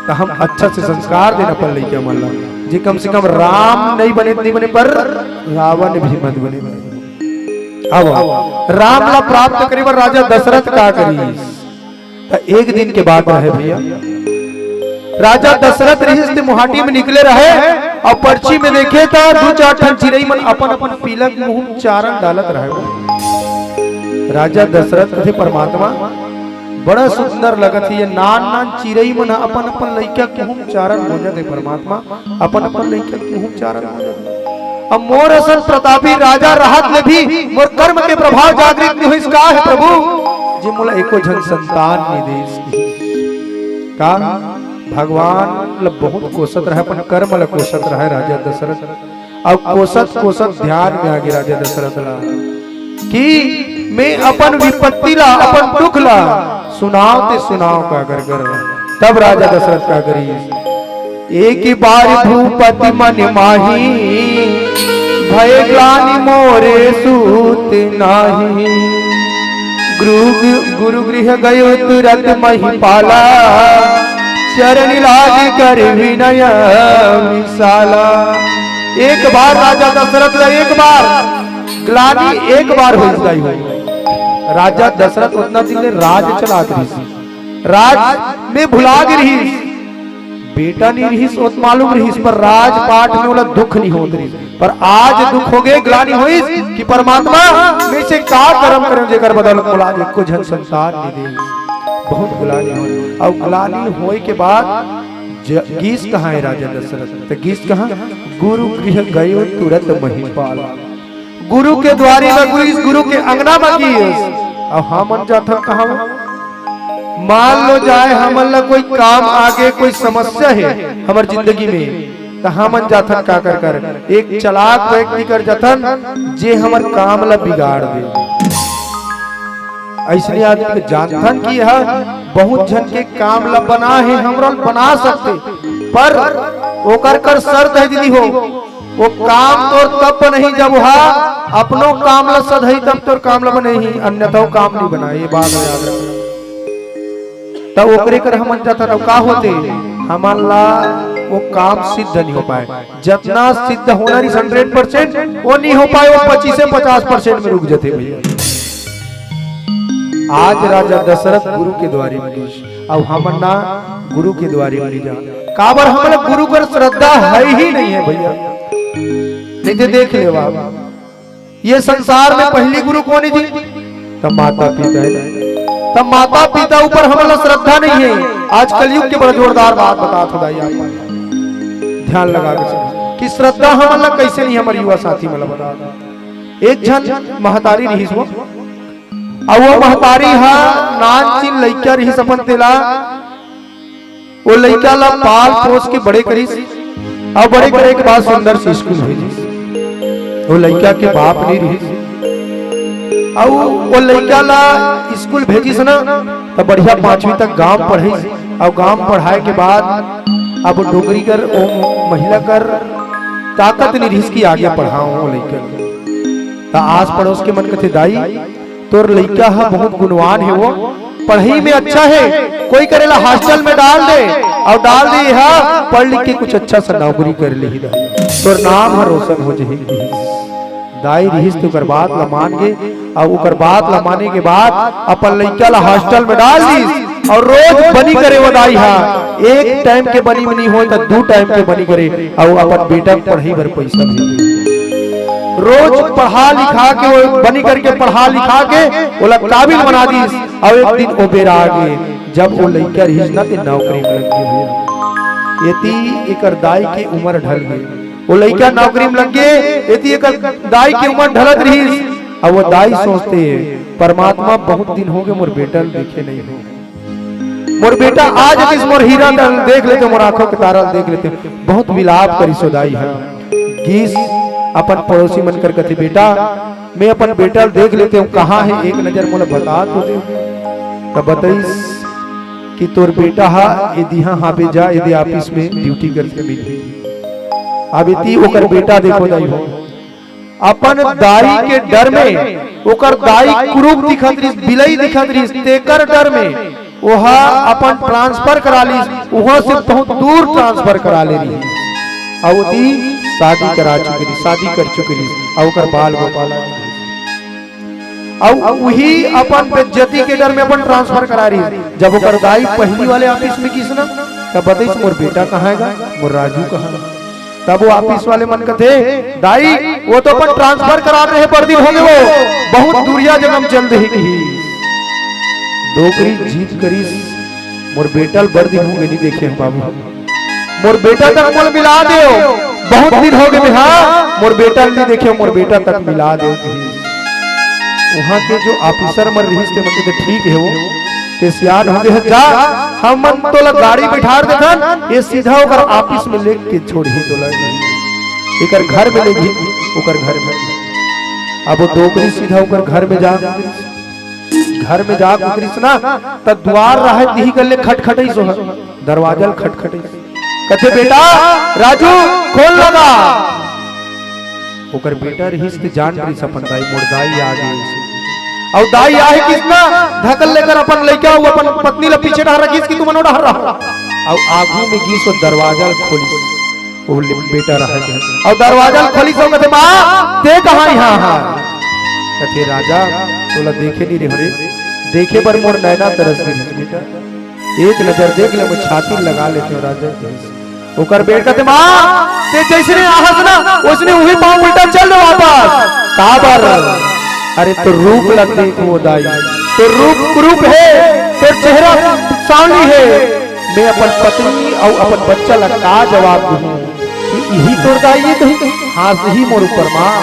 तो हम अच्छा से संस्कार देना पड़ रही क्या मान जी कम से कम राम नहीं बने पर रावण भी मत बने। अब राम ला प्राप्त करे पर राजा दशरथ का करी तो एक दिन के बाद रहे भैया राजा दशरथ रही मुहाटी में निकले रहे और पर्ची में देखे था 2-4 ठन चिड़ई मन अपन अपन पीलक मुंह चारण डालत रहे। राजा दशरथ थे परमात्मा बड़ा सुंदर लगत है ये नान नान चिड़ई मन अपन अपन लइका के मुंह चारण हो जाते परमात्मा अपन अपन लइका के मुंह चारण हो जाते। अब मोर असन प्रतापी राजा राहत ले भी मोर कर्म के प्रभाव जागृत नहीं होइस का है प्रभु जे मोला एको जन संतान निदेश का भगवान बहुत कोसत रहे अपन कर्म ल कोसत रहे राजा दशरथ। अब कोसत ध्यान में आ गया राजा दशरथ ला कि मैं अपन विपत्ति ला अपन दुख ला सुनाओ का कर तब राजा दशरथ का करी एक ही बार भूपति मन माही भय ग्लानि मोरे सूत नाही गुरु गृह गयो तुरंत महिपाला चरण लाग कर विनय विशाला। एक बार राजा दशरथ ला एक बार ग्लानि एक बार हो जाई राजा दशरथ उतना दिन राज चला राज में भुला रही बेटा नहीं रही सोच मालूम रही पर राजपाट में वाला दुख नहीं होत रही पर आज दुख हो गए ग्लानि होई कि परमात्मा में से का कर्म करम जेकर बदल बोला एको जन संसार नहीं दे बहुत ग्लानि हो और ग्लानि होए के बाद गीस कहाँ है राजा दशरथ तो गीस कहाँ गुरु गृह गयो तुरंत महिपाल गुरु के द्वारे में गुरु के अंगना में की अब हमन जाता कहाँ मान लो जाए हमन ला कोई काम आगे कोई समस्या है हमार जिंदगी में तो हमन जाथन का कर एक चलाक व्यक्ति कर जाथन जे हमार काम ला बिगाड़ दे। ऐसे आदमी के जानथन की है बहुत जन के काम ला बना है हमरा बना सकते पर ओकर कर शर्त है दीदी हो वो काम तोर तब नहीं जब अपनो काम ला सधई तब तोर काम ला बने ही अन्यथा काम नहीं बना ये बात याद रखना तब ओकरे कर हमन जाता रहो का होते हमारा वो काम सिद्ध नहीं हो पाए जितना सिद्ध होना 100% वो नहीं हो पाए वो 25 से 50% में रुक जाते भैया। आज राजा दशरथ गुरु के द्वारे में अब हमन ना गुरु के द्वारे में जा काबर हमारा गुरु पर श्रद्धा है ही नहीं है भैया। नहीं तो देख ले बाबा ये संसार में पहली गुरु कौन थी तब माता पिता है तब माता पिता ऊपर हमारा श्रद्धा नहीं है। आज कलयुग के बड़ा जोरदार बात बता खुदाई आप ध्यान लगा के कि श्रद्धा हमारा कैसे नहीं हमारे युवा साथी मतलब बता एक जन महतारी रही वो और वो महतारी हा नान चिन लइका रही सपन तेला वो लइका ला पाल पोस के बड़े करी और बड़े करे के बाद सुंदर से स्कूल भेजी वो लइका के बाप नहीं रही और वो लड़का ला स्कूल भेजी से ना तो बढ़िया 5वीं तक गांव पढ़ी और गांव पढ़ाए के बाद अब डोगरी कर महिला कर ताकत नहीं रही की आगे पढ़ाओ वो लड़का तो आस पड़ोस के मन कथे दाई तोर लड़का है बहुत गुणवान है वो पढ़ाई में अच्छा है कोई करेला हॉस्टल में डाल दे और डाल दे पढ़ लिख के कुछ अच्छा सा नौकरी कर ली तोर नाम है रोशन हो जाएगी दाई रहीस तो कर बात ला मान गे और ओकर बात ला माने के बाद अपन लइका ला हॉस्टल में डाल दी और रोज बनी करे वदाई हा, एक टाइम के बनी में नहीं हो तो 2 टाइम के बनी करे और अपन बेटा पढ़ाई भर पैसा भेजे। रोज पढ़ा लिखा के वो बनी करके पढ़ा लिखा के वो काबिल बना दी और एक दिन वो बेरा आगे जब वो लड़का रही ना ते नौकरी में लग गई। यति एकर दाई की उम्र ढल गई, वो लड़का नौकरी में लग गए, यति एकर दाई की उम्र ढलत रही। अब वो दाई सोचते है परमात्मा बहुत दिन हो गए मोर बेटा देखे नहीं हो, मोर बेटा आज किस मोर हीरा देख लेते, मोर आंखों के तारा देख लेते, बहुत विलाप करी सोदाई है। गीस अपन पड़ोसी मन कर कथे बेटा मैं अपन बेटा देख लेते हूँ कहाँ है, एक नजर मोला बता तो दे। तब बताइस कि तोर बेटा हा यदि हाँ पे जा यदि ऑफिस में ड्यूटी करके मिल अब इति ओकर बेटा देखो दाई हो अपन दाई के डर में ओकर दाई कुरूप दिखत रही, बिलई दिखत रही, तेकर डर में वहा अपन ट्रांसफर करा ली, वहां से बहुत दूर ट्रांसफर करा ले रही और दी शादी करा चुकी रही, शादी कर चुकी रही और ओकर बाल गोपाल और वही अपन बेइज्जती के डर में अपन ट्रांसफर करा रही। जब ओकर दाई पहली वाले ऑफिस में किस ना तब बताइए मोर बेटा कहाँ है, मोर राजू कहाँ। तब वो ऑफिस वाले मन का थे दाई वो तो अपन ट्रांसफर करा रहे पर दिन हो गए, वो बहुत दूरिया जन्म चल रही की डोकरी जीत करी मोर बेटा बड़ दिन हो गए नहीं देखे हम बाबू, मोर बेटा तक मोल मिला दे, बहुत दिन हो गए हाँ मोर बेटा नहीं देखे, मोर बेटा तक मिला दे। वहां के जो ऑफिसर मर रही थे मतलब ठीक है वो ते सियान हो गए जा हम मन तो ला गाड़ी बिठा देथन ये सीधा ओकर ऑफिस में लेके के छोड़ ही तो लग एकर घर में ले गई ओकर घर में। अब वो डोकरी सीधा ओकर घर में जा, घर में जा कृष्णा त द्वार रहे ती गले खटखटई सो दरवाजा खटखटई कथे बेटा राजू खोल लगा। ओकर बेटा रहीस ते जान रही सपन दाई मोर दाई आ गई और दाई आहे किसना धकल लेकर अपन लइका वो अपन पत्नी ला पीछे ढा रखीस कि तू मनो ढा रहा और आगू में गीस और दरवाजा खोलिस वो बेटा रहा और दरवाजा खोलिस और कहते मां ते कहां यहां हां कथे राजा तोला देखे नहीं रे रे देखे पर मोर नैना तरस गई बेटा एक नजर देख ले मैं छाती लगा लेते हो राजा। ओकर बेटा कहते मां ते जैसे आहस ना उसने वही पांव उल्टा चल वापस काबर। अरे तो रूप लग देख वो दाई तो रूप है तो चेहरा सांवली है, मैं अपन पत्नी और अपन बच्चा ला का जवाब दूं यही तोर दाई है कहीं हाँ सही मोर ऊपर मां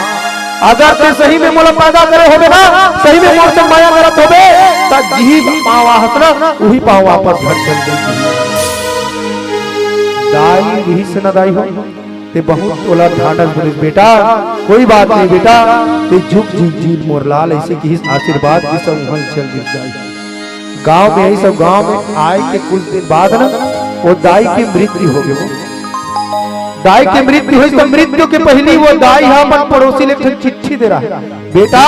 अगर ते सही में मोला पैदा करे होबे ना सही में मोर से माया करत होबे त जी पांव हसना वही पांव वापस घर चल गई। दाई यही से न दाई हो ते बहुत ओला ढांढस बोले बेटा कोई बात नहीं बेटा ते झुक जीत मोर लाल ऐसे की आशीर्वाद की सब वहीं चल गिर जाए। गांव में यही सब गांव में आए के कुछ दिन बाद ना वो दाई की मृत्यु हो गई। दाई की मृत्यु हुई तो मृत्यु के पहली वो दाई अपन पड़ोसी ले चिट्ठी दे रहा है बेटा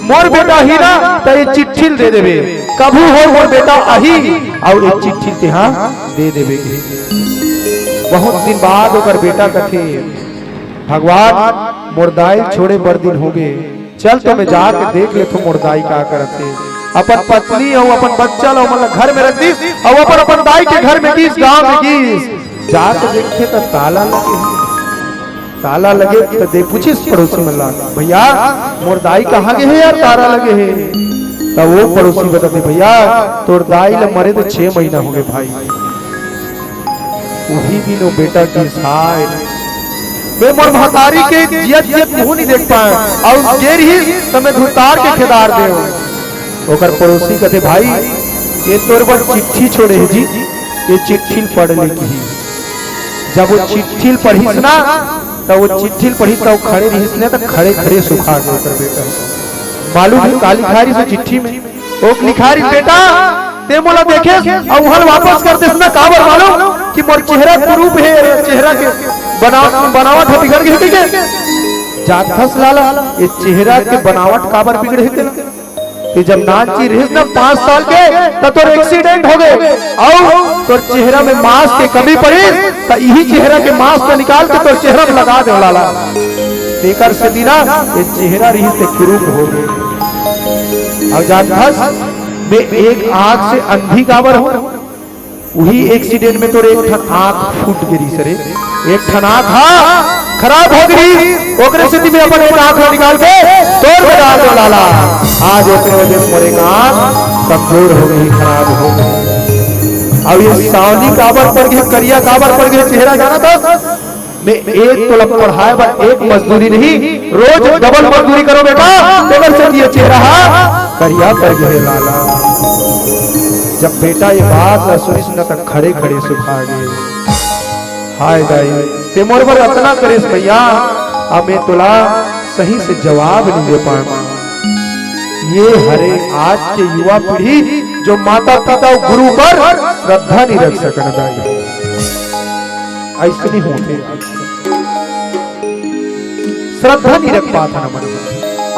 मोर बेटा ही ना तो ये चिट्ठी दे देवे कभू हो मोर बेटा आही और ये चिट्ठी ते हाँ दे देवे। बहुत दिन बाद ओकर बेटा कथे भगवान मोरदाई छोड़े बर दिन हो गए चल तो मैं जाके देख ले तो मोरदाई का करते अपन पत्नी और अपन बच्चा लो मतलब घर में रख दी और अपन दाई के घर में गीस गांव में गीस जाके देखे तो ताला लगे तो दे पूछिस पड़ोसी मल्ला भैया मोरदाई कहाँ गए है यार ताला लगे है तो वो पड़ोसी बताते भैया तोर दाई ले मरे तो 6 महीना हो गए भाई। वही दिन वो बेटा की साय मैं मोर महतारी के जियत मुंह नहीं देख पाए और देर ही समय धुतार के खेदार दे ओकर पड़ोसी कहते भाई ये तोर पर चिट्ठी छोड़े है जी ये चिट्ठी पढ़ ले की जब वो चिट्ठी पढ़ी ना तो वो चिट्ठी पढ़ी तो खड़े रही ने तो खड़े खड़े सुखा गए ओकर बेटा मालूम है काली खारी से चिट्ठी में ओ लिखारी बेटा ते मोला देखे और हल वापस करते ना काबर मालूम कि मोर चेहरा कुरूप है चेहरा के बनावट बिगड़ गई के जाथस लाला ये चेहरा के बनावट काबर बिगड़ गई कि जब नाची रहिस ना 5 साल के तो तोर एक्सीडेंट हो गए और तोर चेहरा में मांस के कमी पड़ी तो यही चेहरा के मांस को निकाल के तोर चेहरा में लगा दे लाला देकर से दिना ये चेहरा रही से कुरूप हो गए और जाथस में एक आंख से अंधी काबर हो, वही एक्सीडेंट में तोरे एक ठन आंख फूट गिरी सरे, एक ठन आंख खराब हो गई, ओकरे स्थिति में अपन एक आंख निकाल के तोड़ के डाल दो लाला। आज ओकरे वजह से मोरे आंख कमजोर हो गई, खराब हो गई। अब ये सावनी काबर पड़ गई, करिया काबर पड़ गई, चेहरा जाना था मैं एक तो लग पढ़ाए बस एक मजदूरी नहीं, रोज डबल मजदूरी करो बेटा, तेवर से ये चेहरा करिया पड़ गए लाला। जब बेटा ये बात सुनी सुना तक खड़े खड़े सुखा गए, हाय दाई ते मोर पर इतना करेस भैया, अब मैं तुला सही से जवाब नहीं दे पाऊंगा। ये हरे आज के युवा पीढ़ी जो माता पिता और गुरु पर श्रद्धा नहीं रख सकना दाई, ऐसे नहीं होते, श्रद्धा नहीं रख पाता ना मन में।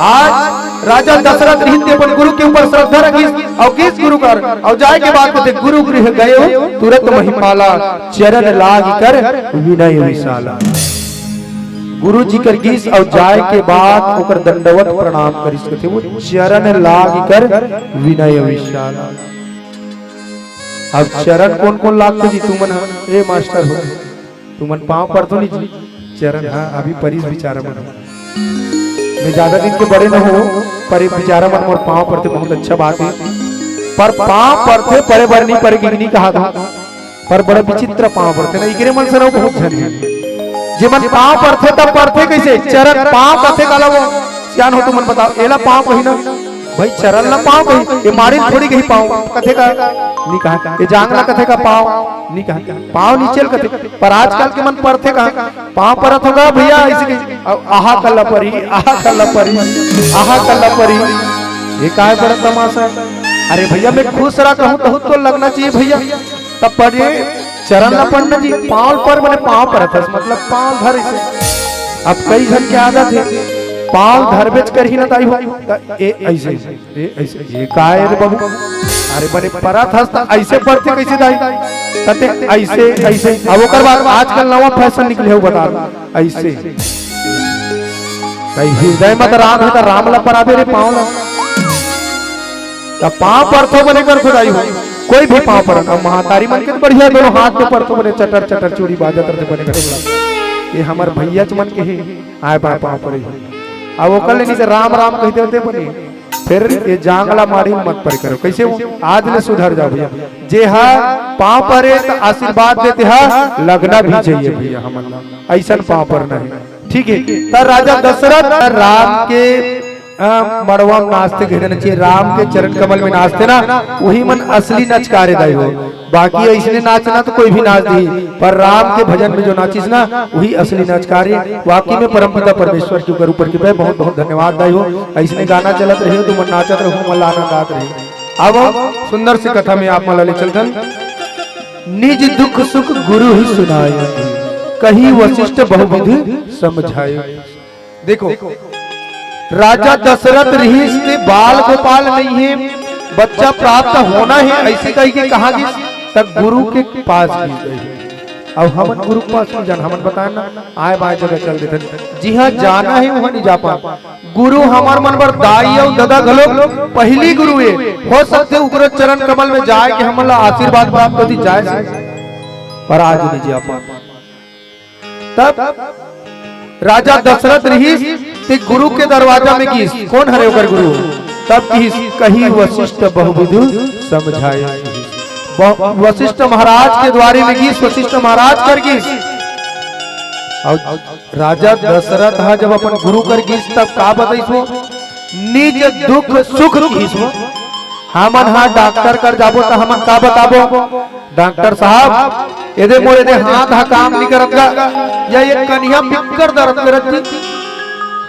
आज राजा दशरथ हिंद अपन गुरु के ऊपर श्रद्धा रखी और किस गुरु कर और जाए के बाद कहते गुरु गृह गए तुरंत महिमाला चरण लाग कर विनय विशाला। गुरु जी कर गीस और जाए के बाद ओकर दंडवत प्रणाम करिस कहते वो चरण लाग कर विनय विशाला। अब चरण कौन कौन लागते जी तुमन ए मास्टर हो तुमन पांव पर तो नहीं चरण, हाँ अभी परिस विचार मन मैं ज्यादा दिन के बड़े न हो पर विचारा मन मोर पांव पड़ते बहुत अच्छा बात है, पर पांव पड़ते परे बर नहीं परे नहीं कहा था, पर बड़ा विचित्र पांव पड़ते ना इकरे मन से ना बहुत झन जे मन पांव पड़ते तब पड़ते कैसे चरण पांव कथे काला वो सियान हो तुम मन बताओ एला पांव कही ना भाई चरण ना पांव कही, ये मारी थोड़ी कही पांव कथे का नहीं कहा, ये जांगला कथे का पांव नहीं कहा, पांव नीचे कथे, पर आजकल के मन पड़ते कहा पांव परत होगा भैया ऐसे आहा कल्ला परी आहा कल्ला परी आहा कल्ला परी, ये काय बड़ा तमाशा। अरे भैया मैं खुश रहा कहूँ तो लगना चाहिए भैया, तब पढ़िए चरण न पढ़ना जी पांव पर मैंने पांव परत मतलब पांव धर इसे। अब कई जन की आदत है पांव धर बेच कर ही ना ताई हो ऐसे ये काय रे बाबू, अरे बने परत हस्त ऐसे पढ़ते कैसे दाई तते ऐसे ऐसे। अब ओकर बाद आजकल नवा फैशन निकले हो बता ऐसे हृदय मत राम है तो राम ला परा दे रे पांव ला, तब पांव परथो बने कर खुदाई हो कोई भी पांव पर महातारी मन के बढ़िया दोनों हाथ में परथो बने चटर चटर चूड़ी बाजा करते बने कर, ये हमार भैया मन के ही आए पांव पर ही। अब वो कल नहीं से राम राम कहते होते बने, फिर ये जांगला मारी मत पर करो कैसे वो आज ने सुधर जाओ भैया, जे हा पांव पर तो आशीर्वाद देते हा लगना भी चाहिए भैया, हम ऐसा पांव पर नहीं ठीक है। तर राजा दशरथ राम के मड़वा में नाचते घेरना चाहिए, राम के चरण कमल में नाचते ना वही मन असली नचकारे दाई हो, बाकी ऐसे नाचना तो कोई भी नाच दी, पर राम के भजन में जो नाचिस ना वही असली नचकारे। वाकई में परमपिता परमेश्वर के ऊपर ऊपर की बहुत बहुत धन्यवाद दाई हो, ऐसे गाना चलत रहे तो मन नाचत रहो मन आनंद आत रहे। अब सुंदर सी कथा में आप मला ले चलतन, निज दुख सुख गुरु ही सुनाए कहीं वशिष्ठ बहुविधि समझाए। देखो राजा दशरथ ऋषि ने बाल गोपाल नहीं है, बच्चा प्राप्त होना है ऐसे कही के कहा गई, तब गुरु के पास गई। अब हम गुरु के पास नहीं जाना, हम बताए ना आए बाएं जगह चल देते, जी हाँ जाना है वहां नहीं जा पा। गुरु हमार मन पर दाई और दादा घलो पहली गुरु है, हो सकते उग्र चरण कमल में जाए कि हम आशीर्वाद प्राप्त होती जाए, पर आज नहीं जा पा। तब राजा दशरथ ऋषि ते गुरु के दरवाजा में गीस, कौन हरे होकर गुरु, तब कही वशिष्ठ बहुविधि समझाए। वशिष्ठ महाराज के द्वारे में गीस, वशिष्ठ महाराज कर गीस। और राजा दशरथ हा जब अपन गुरु कर गीस तब का बताइसो निज दुख सुख गीसो, हमन हा डॉक्टर कर जाबो तो हमन का बताबो डॉक्टर साहब एदे मोरे दे हाथ हा काम नहीं करत गा या ये कन्या पिक्कर दर्द करत थी,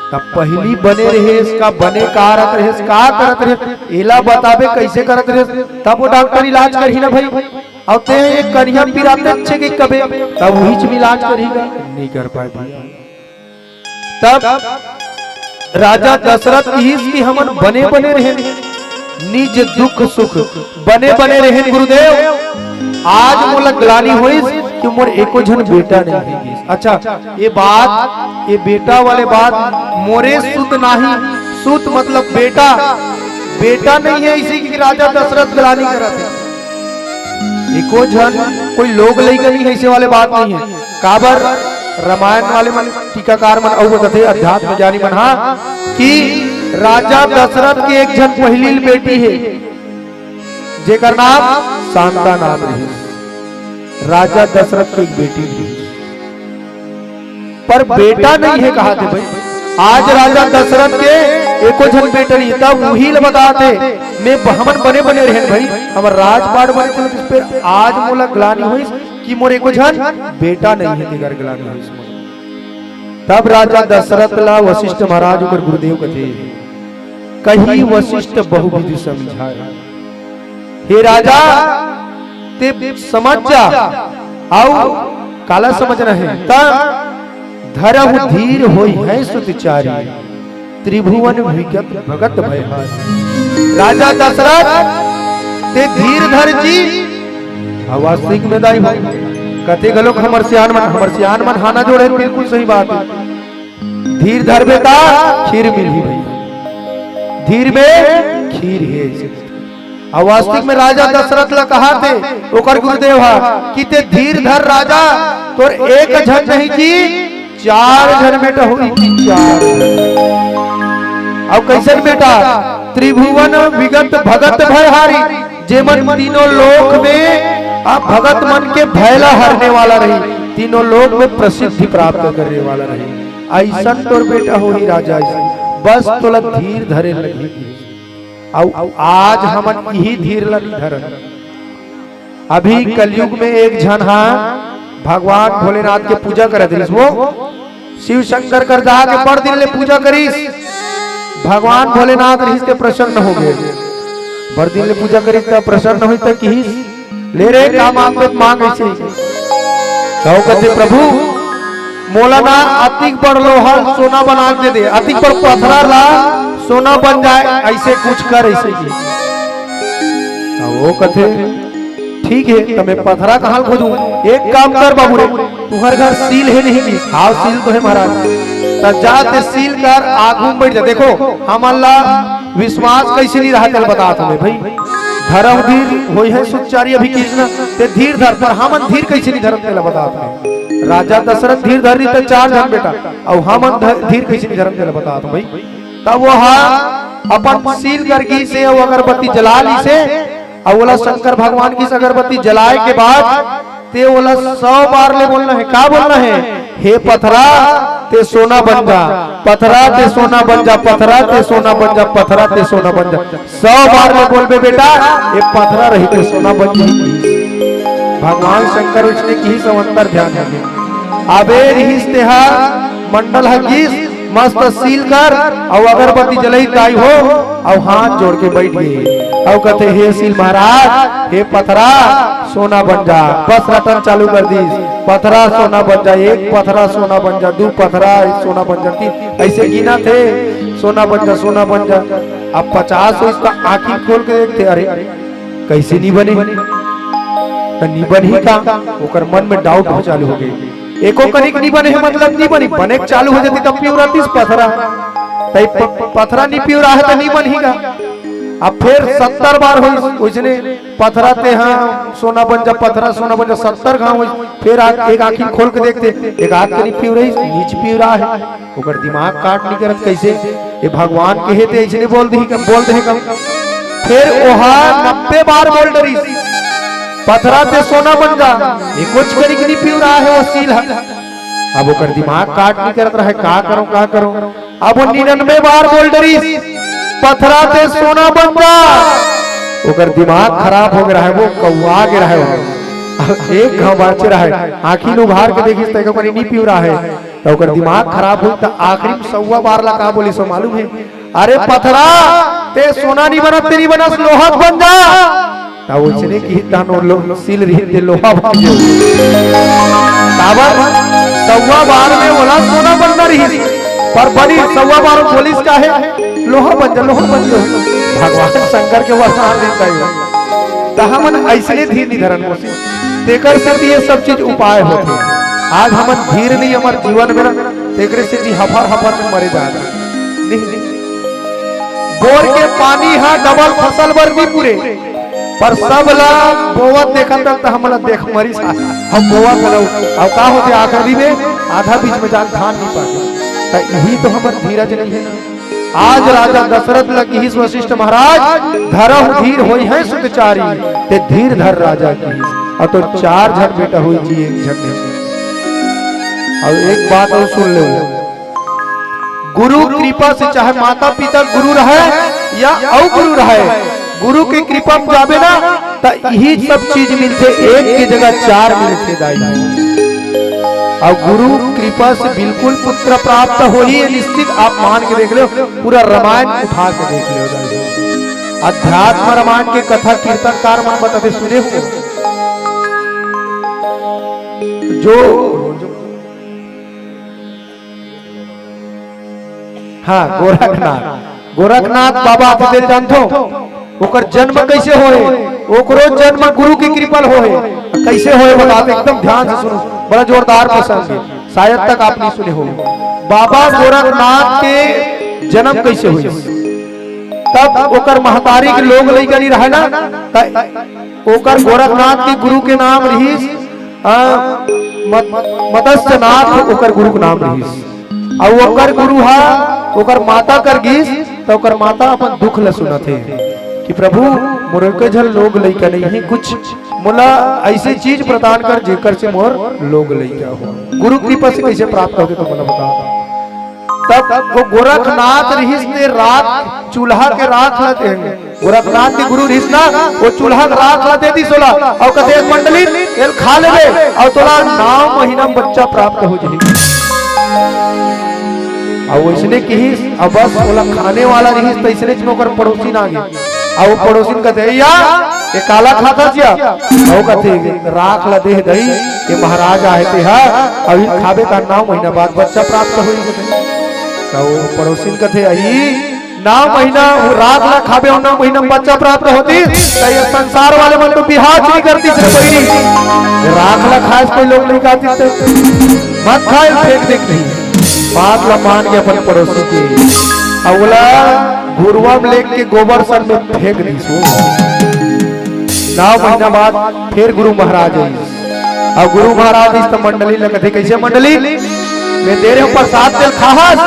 तब पहली बने रहे इसका बने कारत रहे का करत रहे एला बताबे कैसे करत रहे, तब वो डॉक्टर इलाज करही ना भाई। और ते एक कन्या पिराते अच्छे के कबे तब वही च इलाज करेगा नहीं कर पाए भाई। तब राजा दशरथ की हमन बने बने रहे निज दुख सुख बने बने रहे गुरुदेव, आज मोला ग्लानी होई कि मोर एको जन बेटा नहीं है। अच्छा ये बात ये बेटा वाले बात मोरे सुत नहीं, सुत मतलब बेटा, बेटा नहीं है इसी की राजा दशरथ ग्लानी करत है। एको जन कोई लोग लेकर नहीं है, ऐसे वाले बात नहीं है। काबर रामायण वाले मन टीकाकार मन और बताते अध्यात्म ज्ञानी मन हाँ कि राजा दशरथ के एक जन पहिलील बेटी है जेकर नाम शांता नाम रही। राजा दशरथ की एक बेटी थी पर बेटा नहीं है कहा थे भाई। आज राजा दशरथ के एको जन बेटा नहीं, तब वही बताते मैं हमन बने बने रहे भाई, हमर राजपाट बने चले इस पे आज मोला ग्लानी हुई कि मोर एको जन बेटा नहीं है तेगर ग्लानी हुई। तब राजा दशरथ ला वशिष्ठ महाराज ऊपर गुरुदेव कथे कही वशिष्ठ बहुविधि समझाए, हे राजा ते समझ जा आओ काला समझ रहे तब धरहु धीर होई है सुतिचारी त्रिभुवन विगत भगत भयहारी। राजा दशरथ ते धीर धर जी वास्तविक में दाई भाई कथे गलोक हमर सियान मन हाना जोड़े बिल्कुल सही बात है। धीर धर बेटा खीर मिली भाई, धीर में खीर है। वास्तविक में राजा दशरथ ला कहा थे ओकर गुरुदेव कि ते धीर धर राजा तोर एक झन नहीं जी चार जन बेटा हुई। चार अब कैसे बेटा त्रिभुवन विगत भगत भयहारी जेमन तीनों लोक में अब भगत मन के भयला हरने वाला रही, तीनों लोक में प्रसिद्धि प्राप्त करने वाला रही। ऐसा तोर बेटा हो ही राजा बस तोला धीर धरे लगी। आज हमन यही धीर लगी धर। अभी कलयुग में एक जन भगवान भोलेनाथ के पूजा करत रही, वो शिव शंकर कर जा के पर दिन ले पूजा करीस भगवान भोलेनाथ रिश्ते प्रसन्न हो गए। पर दिन ले पूजा करी तब प्रसन्न हुई तक ही ले रे का मांग ऐसे कहो कहते प्रभु मोला ना अतिक पर लोहा सोना बना के दे, अतिक पर पथरा ला सोना बन जाए ऐसे कुछ कर ऐसे वो कहते ठीक है तो मैं पथरा कहाँ खोजूं, एक काम कर बाबू रे तुम्हारे घर सील है नहीं हाँ सील तो है महाराज तब जाते सील कर आगू बैठ जा। देखो हम अल्लाह विश्वास कैसे नहीं रहा चल बता तुम्हें भाई धर्म धीर होई है सुचारी अभी कृष्ण ते धीर धर पर हमन धीर कैसे नहीं धर्म तेला बता तुम्हें। राजा दशरथ धीर धर रही तो चार जन बेटा और हमन धीर कैसे नहीं धर्म तेला बता तुम भाई। तब वो अपन सील करके से अगरबत्ती जला ली से और बोला शंकर भगवान की अगरबत्ती जलाए के बाद ते बोला 100 बार ले बोलना है, क्या बोलना है, हे पथरा ते सोना बन जा, पथरा ते सोना बन जा, पथरा ते सोना बन जा, पथरा ते सोना बन जा। 100 बार ले बोल बे बेटा ये पथरा रही ते सोना बन जाएगी। भगवान शंकर उसने की समंतर ध्यान है अबे रिश्ते मंडल हकीस मस्त सील कर और अगरबत्ती जलाई ताई हो और हाथ जोड़ के बैठ गए और कहते हे सील महाराज हे पथरा सोना बन जा। बस रटन चालू कर दी पथरा सोना बन जा, एक पथरा सोना बन जा, 2 पथरा सोना बन जा, 3 ऐसे गिना थे सोना बन जा सोना बन जा। अब 50 हो इसका आंखें खोल के देखते अरे कैसे नहीं बने नहीं बनी का ओकर मन में डाउट हो चालू हो गई। एको कनिक नहीं बने मतलब नहीं बनी बने चालू हो जाती तब प्योर आती पथरा पथरा नहीं प्योर है तो नहीं बनेगा। अब फिर 70 बार हो उसने पथरा ते हाँ सोना बन जा पथरा सोना बन जा 70 घाव हो फिर एक आंखी खोल के देखते एक आंख नहीं प्योर है नीच प्योर है ओकर दिमाग काट नहीं करत कैसे ये भगवान कहे थे इसने बोल दे कम फिर ओहा 90 बार बोल डरी पथरा ते सोना बन जा ये कुछ करी नहीं प्योर है वो सील है। अब ओकर दिमाग काट नहीं करत रहे का करो अब 99 बार बोल डरी पथरा ते सोना बन जा ओकर दिमाग खराब हो गया है वो कौआ के रहे एक घाव बाचे रहे आंखी उभार के देखी तक कोई नहीं पी रहा है तो ओकर दिमाग खराब हुई तो आखिरी 100 बार ला का बोली सो मालूम है अरे पथरा ते सोना नहीं बना तेरी बना लोहा बन जा ता उसने की तानो सील रही ते लोहा बन गयो ताबर 100 बार में बोला सोना बनना रही पर बड़ी 100 बार पुलिस का है लोहा बन जा भगवान शंकर के वरदान देता है तो हमन ऐसे धीर निधरन कोसी तेकर से ये सब चीज उपाय होते आज हमन धीर नहीं हमारे जीवन में तेकर से हफर में मरे जा बोर के पानी हा डबल फसल बर भी पूरे पर सब ला बोवत देखा तक हमला देख मरी सा हम बोवत हलो अब का होते आखिरी में आधा बीच में जान धान नहीं पाते त यही तो हमर धीरज नहीं है ना। आज राजा दशरथ लगी ही वशिष्ठ महाराज धरम धीर होई है सुतचारी ते धीर धर राजा की और तो 4 झट बेटा हुई जी एक झट ने। और एक बात और सुन ले गुरु कृपा से चाहे माता पिता गुरु रहे या अगुरु रहे गुरु की कृपा में जाबे ना तो यही सब चीज मिलते एक की जगह 4 मिलते दाई। और गुरु कृपा से बिल्कुल पुत्र प्राप्त हो ही निश्चित आप मान के देख लो पूरा रामायण उठा के देख लो दाई। अध्यात्म रामायण के कथा कीर्तनकार मन बताते सुने हो जो हाँ गोरखनाथ बाबा आते जानतो ओकर जन्म कैसे होए ओकरो जन्म गुरु की कृपा होए कैसे होए बताते एकदम ध्यान से सुनो बड़ा जोरदार प्रसंग है शायद तक आप नहीं सुने हो। बाबा गोरखनाथ के जन्म कैसे हुए तब ओकर महतारी के लोग लइका नहीं रहे ना ओकर गोरखनाथ के गुरु के नाम रही मत्स्यनाथ ओकर गुरु के नाम रही और ओकर गुरु हा ओकर माता कर गीस तो ओकर माता अपन दुख ल सुनत है कि प्रभु मोर के झल लोग लइका नहीं है कुछ मोला ऐसी चीज प्रदान कर जेकर से मोर लोग लइका हो। गुरु कृपा से कैसे प्राप्त होते तो मोला बता। तब वो गोरखनाथ रहिस ने रात चूल्हा के राख लाते हैं गोरखनाथ के गुरु रहिस ना वो चूल्हा के राख लाते दी सोला और कहते मंडली एल खा लेबे और तोला 9 महीना में बच्चा प्राप्त हो जाएगी। और वैसने की अब बस बोला खाने वाला रही तो इसने ओकर पड़ोसी ना गए और वो पड़ोसी कहते या ये काला खाता जिया और कहते राख ला दे दही ये महाराज आए थे हा अभी खाबे का 9 महीना बाद बच्चा प्राप्त हो तो वो पड़ोसी कहते आई 9 महीना राख ला खाबे और 9 महीना बच्चा प्राप्त होती तो ये संसार वाले मन तो बिहार नहीं करती सिर्फ राख ला खाए कोई लोग नहीं खाती मत खाए फेंक देख नहीं बात ला मान के अपन पड़ोसी के अवला गुरुआ में लेके गोबर सन में फेंक दी सो 9 महीना बाद फिर गुरु महाराज आई और गुरु महाराज इस मंडली लगते कैसे मंडली मैं दे रहे हूँ प्रसाद तेल खाहस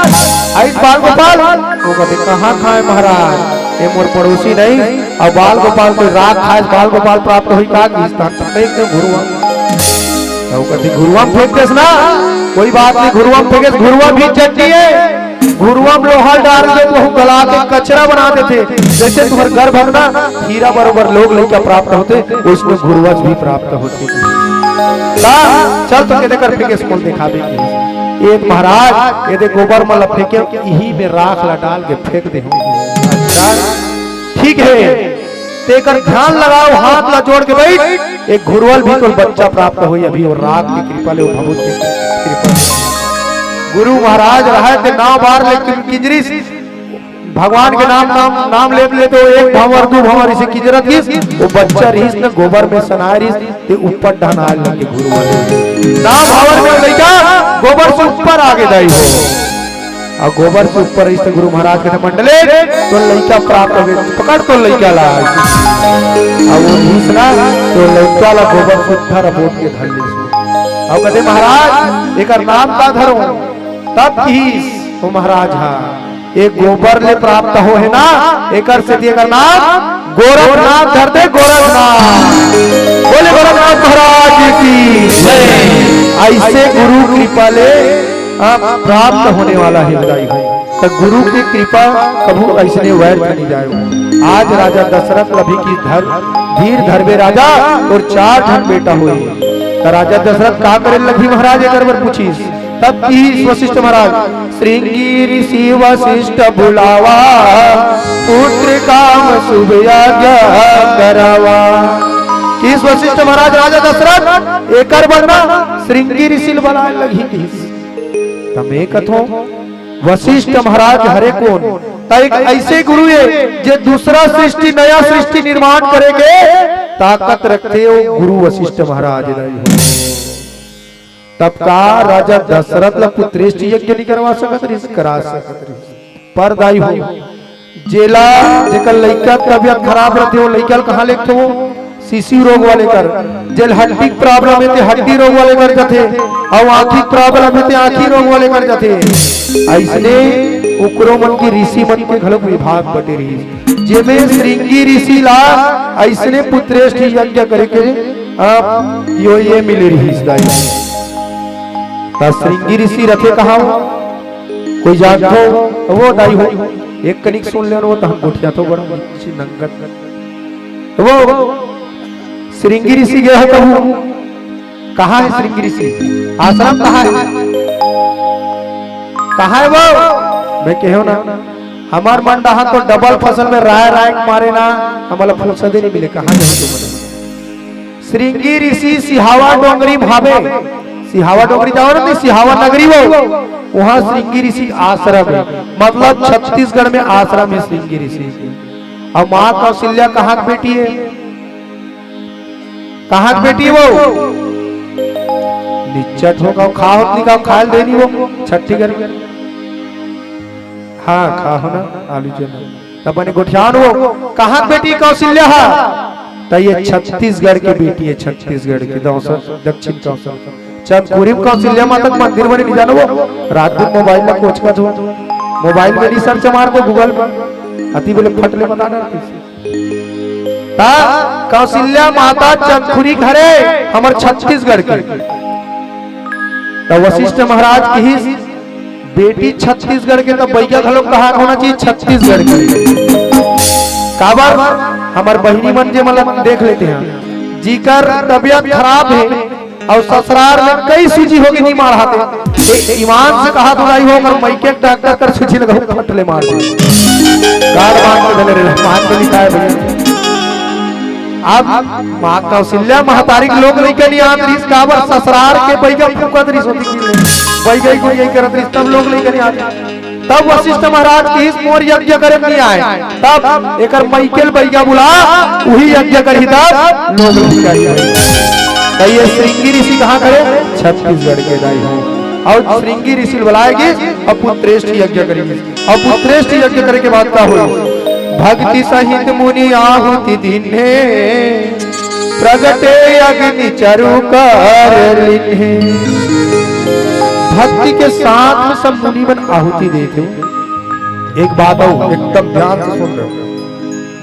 आई बाल गोपाल वो कहते कहाँ खाए महाराज ये मोर पड़ोसी नहीं और बाल गोपाल कोई रात खाए बाल गोपाल प्राप्त हुई का गुरुआ तो कहते गुरुआ में फेंक देस ना कोई बात नहीं गुरुआ में फेंके गुरुआ भी चट्टी है गुरुआ में लोहा डाल के वो गला के कचरा बनाते थे जैसे तुम्हारे घर भरना हीरा बरोबर लोग लड़का प्राप्त होते उसमें गुरुवज भी प्राप्त होते चल तो के देकर फेंके स्कूल दिखा देंगे एक महाराज ये दे गोबर में फेंके यही में राख ला डाल के फेंक दे ठीक है तेकर ध्यान लगाओ हाथ ला जोड़ के बैठ एक गुरुवल भी कोई बच्चा प्राप्त हुई अभी और राग की कृपा ले भभूत की कृपा गुरु महाराज रहा थे 9 बार लेकिन किंजरी भगवान के नाम ले तो एक भंवर 2 भंवर इसे किंजरत गिस वो बच्चा रहिस न गोबर में सनाय रहिस ते ऊपर ढना लगे गुरु ना भंवर में लइका गोबर से ऊपर आगे दाई और गोबर से ऊपर इस गुरु महाराज के मंडले तो लइका प्राप्त हो गए पकड़ तो लइका ला और वो घिसना तो लइका ला गोबर से उठा बोट के धर ले और कहते महाराज एक नाम का धरो तब ही वो महाराज हा एक गोबर ले प्राप्त हो है ना एक नाम गोरखनाथ धर दे गोरखनाथ बोले गोरखनाथ महाराज की ऐसे गुरु कृपा ले प्राप्त होने वाला है तो गुरु की कृपा कभी ऐसे व्यर्थ नहीं जाए। आज राजा दशरथ अभी की धीर धरवे राजा और 4 धन बेटा हुए तो राजा दशरथ का करे लगी महाराज एक बार पूछी तब की वशिष्ठ महाराज श्रृंगी ऋषि वशिष्ठ बुलावा पुत्र काम शुभ यज्ञ करावा किस वशिष्ठ महाराज राजा दशरथ एक बनना श्रृंगी ऋषि बुलाए लगी तमे कथो वशिष्ठ महाराज हरे कौन एक ऐसे गुरु है जो दूसरा सृष्टि नया सृष्टि निर्माण करेंगे ताकत रखते हो गुरु वशिष्ठ महाराज तब का राजा दशरथ पुत्रेष्टि यज्ञ नहीं करवा सकत करा सकत पर दाई हो जेला जेकर लइका तबियत खराब रहते हो लइका कहाँ लेते हो सीसी रोग वाले कर जेल हड्डी प्रॉब्लम है हड्डी रोग वाले कर जाते और आंखी प्रॉब्लम है आंखी रोग वाले कर जाते ऐसने उकरो मन की ऋषि मन के घलक विभाग बटे रही जेमे श्रृंगी ऋषि ला ऐसने पुत्रेष्ठ यज्ञ करके अब ये मिले रही श्रृंगी ऋषि रथे कहा कोई जात हो वो दाई हो एक कनिक सुन ले वो तो हम उठिया तो बड़ा नंगत वो श्रृंगी ऋषि गया है कहूँ कहाँ है श्रृंगी ऋषि आश्रम कहाँ है वो मैं कहो ना हमार मन रहा तो डबल फसल में राय राय मारे ना हमारा फुर्सत ही नहीं मिले कहाँ जाए तुम श्रृंगी ऋषि सिहावा डोंगरी भावे सिहावा डोंगरी जाओ ना सिहावा नगरी वो वहां श्रृंगी ऋषि आश्रम है मतलब छत्तीसगढ़ में आश्रम है श्रृंगी ऋषि और माँ कौशल्या कहाँ की बेटी है कहाँ की बेटी वो निश्चट होगा खाओ निकाल खाल देनी वो छत्तीसगढ़ हाँ खाओ ना आलू चना तब बने गोठियान वो कहाँ की बेटी कौशल्या है तो ये छत्तीसगढ़ की बेटी है छत्तीसगढ़ की दक्षिण कौशल चंदपुरी कौशल्या माता मंदिर बने नहीं जानो वो रात दिन मोबाइल में कोच का जो मोबाइल में नहीं सर्च मार दो गूगल पर अति बोले फटले बता डरती कौशल्या माता चंदपुरी घरे हमारे छत्तीसगढ़ के तो वशिष्ठ महाराज की ही बेटी छत्तीसगढ़ के तो बैया घलों कहा होना चाहिए छत्तीसगढ़ के काबर हमारे बहिनी मन जे मतलब देख लेते हैं जीकर तबियत खराब है और ससुराल में कई सूजी होगी नहीं मार हाथे ईमान से कहा धुलाई होकर मैके डॉक्टर कर सूजी लगा फटले मार गाड़ मान के डले रे मान के लिखा है भैया अब मां कौशल्या महतारी के लोग नहीं के नहीं आत रिस काबर ससुराल के बैगा फुकत रिस होती की बैगा को यही करत रिस तब लोग नहीं के नहीं आते तब वशिष्ठ महाराज की इस मोर यज्ञ करे नहीं आए तब एकर मैकेल बैगा बुला वही यज्ञ कर ही तब लोग नहीं चाहिए ये श्रृंगी ऋषि कहाँ करे छत्तीसगढ़ के दाई हो और श्रृंगी ऋषि बुलाएगी और पुत्रेष्ठ यज्ञ करेंगे और पुत्रेष्ठ यज्ञ करे के बाद क्या हो भक्ति सहित मुनि आहुति दिने प्रगटे अग्नि चरु कर लिन्हे भक्ति के साथ में सब मुनि मन आहुति देते हो एक बात हो एकदम ध्यान से सुन रहे हो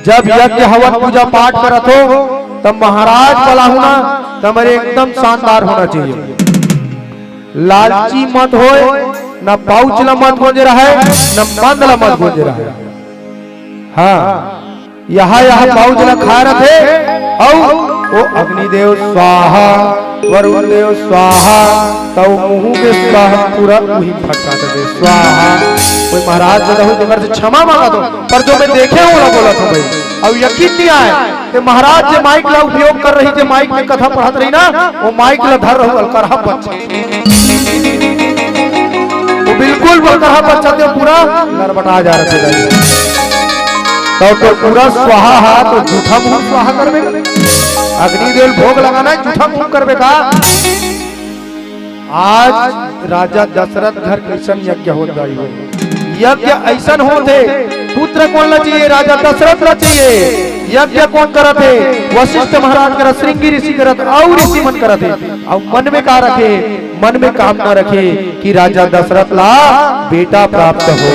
जब यज्ञ हवन पूजा पाठ करत हो तब महाराज वाला होना तुम्हारे एकदम शानदार होना चाहिए लालची मत हो न पाउच ला मत गोजे रहा है न मंद ला मत गोजे रहा है हाँ यहाँ पाउच ला खा रहे थे और वो अग्निदेव स्वाहा वरुण देव स्वाहा तो मुंह के स्वाहा पूरा वही फटका दे स्वाहा कोई महाराज जो से क्षमा मांगा दो पर जो मैं देखे हूँ बोला था भाई अब यकीन नहीं आए कि महाराज जो माइक ला उपयोग कर रही थी माइक में कथा पढ़त रही ना वो माइक ला धर रहा अलकरहा बच्चा वो बिल्कुल अलकरहा बच्चा थे पूरा लड़बड़ा जा रहे थे तो पूरा स्वाहा हाथ तो झूठा मुंह स्वाहा करबे अग्निदेव भोग लगाना झूठा मुंह करबे का आज राजा दशरथ घर कृष्ण यज्ञ हो गई हो यज्ञ ऐसा होते पुत्र कौन ला चाहिए राजा दशरथ ला चाहिए यज्ञ कौन करत है वशिष्ठ महाराज करत श्रृंगी ऋषि करत और ऋषि मन करत है और मन में का रखे मन में कामना रखे कि राजा दशरथ ला बेटा प्राप्त हो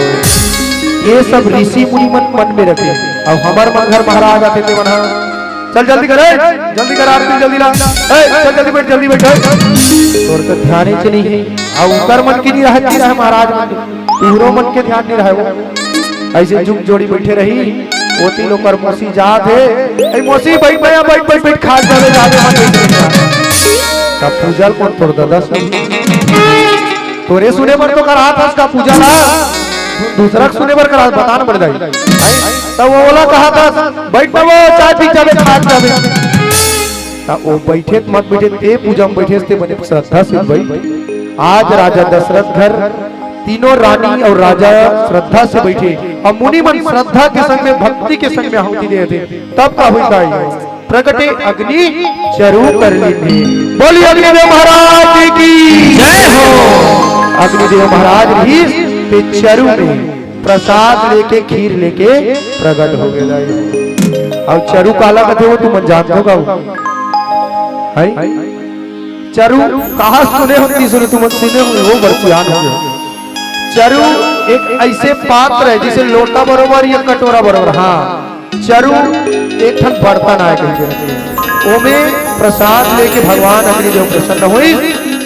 ये सब ऋषि मुनि मन में रखे और हमार मन घर महाराज आते थे वहां चल जल्दी कर आरती जल्दी ला चल जल्दी बैठ तोर तो ध्यान ही नहीं है और उतर मन की नहीं रहे महाराज मन पूरो मन के ध्यान नहीं रहे वो ऐसे जुग जोड़ी बैठे रही ओती लोग कर मौसी जात है ए मौसी बैठ बैठ खा जावे जावे मन तब पूजा कौन तोड़ दादा तोरे सुने पर तो करा था उसका पूजा ना दूसरा सुने पर करा बताना पड़ जाए तब वो बोला कहा था बैठ वो चाय पी जावे खा जावे तब वो बैठे मत बैठे ते पूजा में बैठे थे बने श्रद्धा से भाई आज राजा दशरथ घर तीनों रानी और राजा श्रद्धा से बैठे और मुनि मन श्रद्धा के संग में भक्ति के संग में आहुति दे थे तब का होता है प्रगटे अग्नि जरूर कर लेंगे बोलिए अग्निदेव महाराज की जय हो अग्निदेव महाराज ही चरु में प्रसाद लेके खीर लेके प्रकट हो गए। और चरु काला कथे वो तुम जानते हो गाऊ है चरु कहा सुने होती सुने तुम सुने हुए वो बर्फियान हो गए। चरु एक ऐसे पात्र है जिसे लोटा बरोबर या कटोरा बरोबर। हाँ चरु एक ठन बर्तन आए कहीं ओमे प्रसाद लेके भगवान अग्नि जो प्रसन्न हुई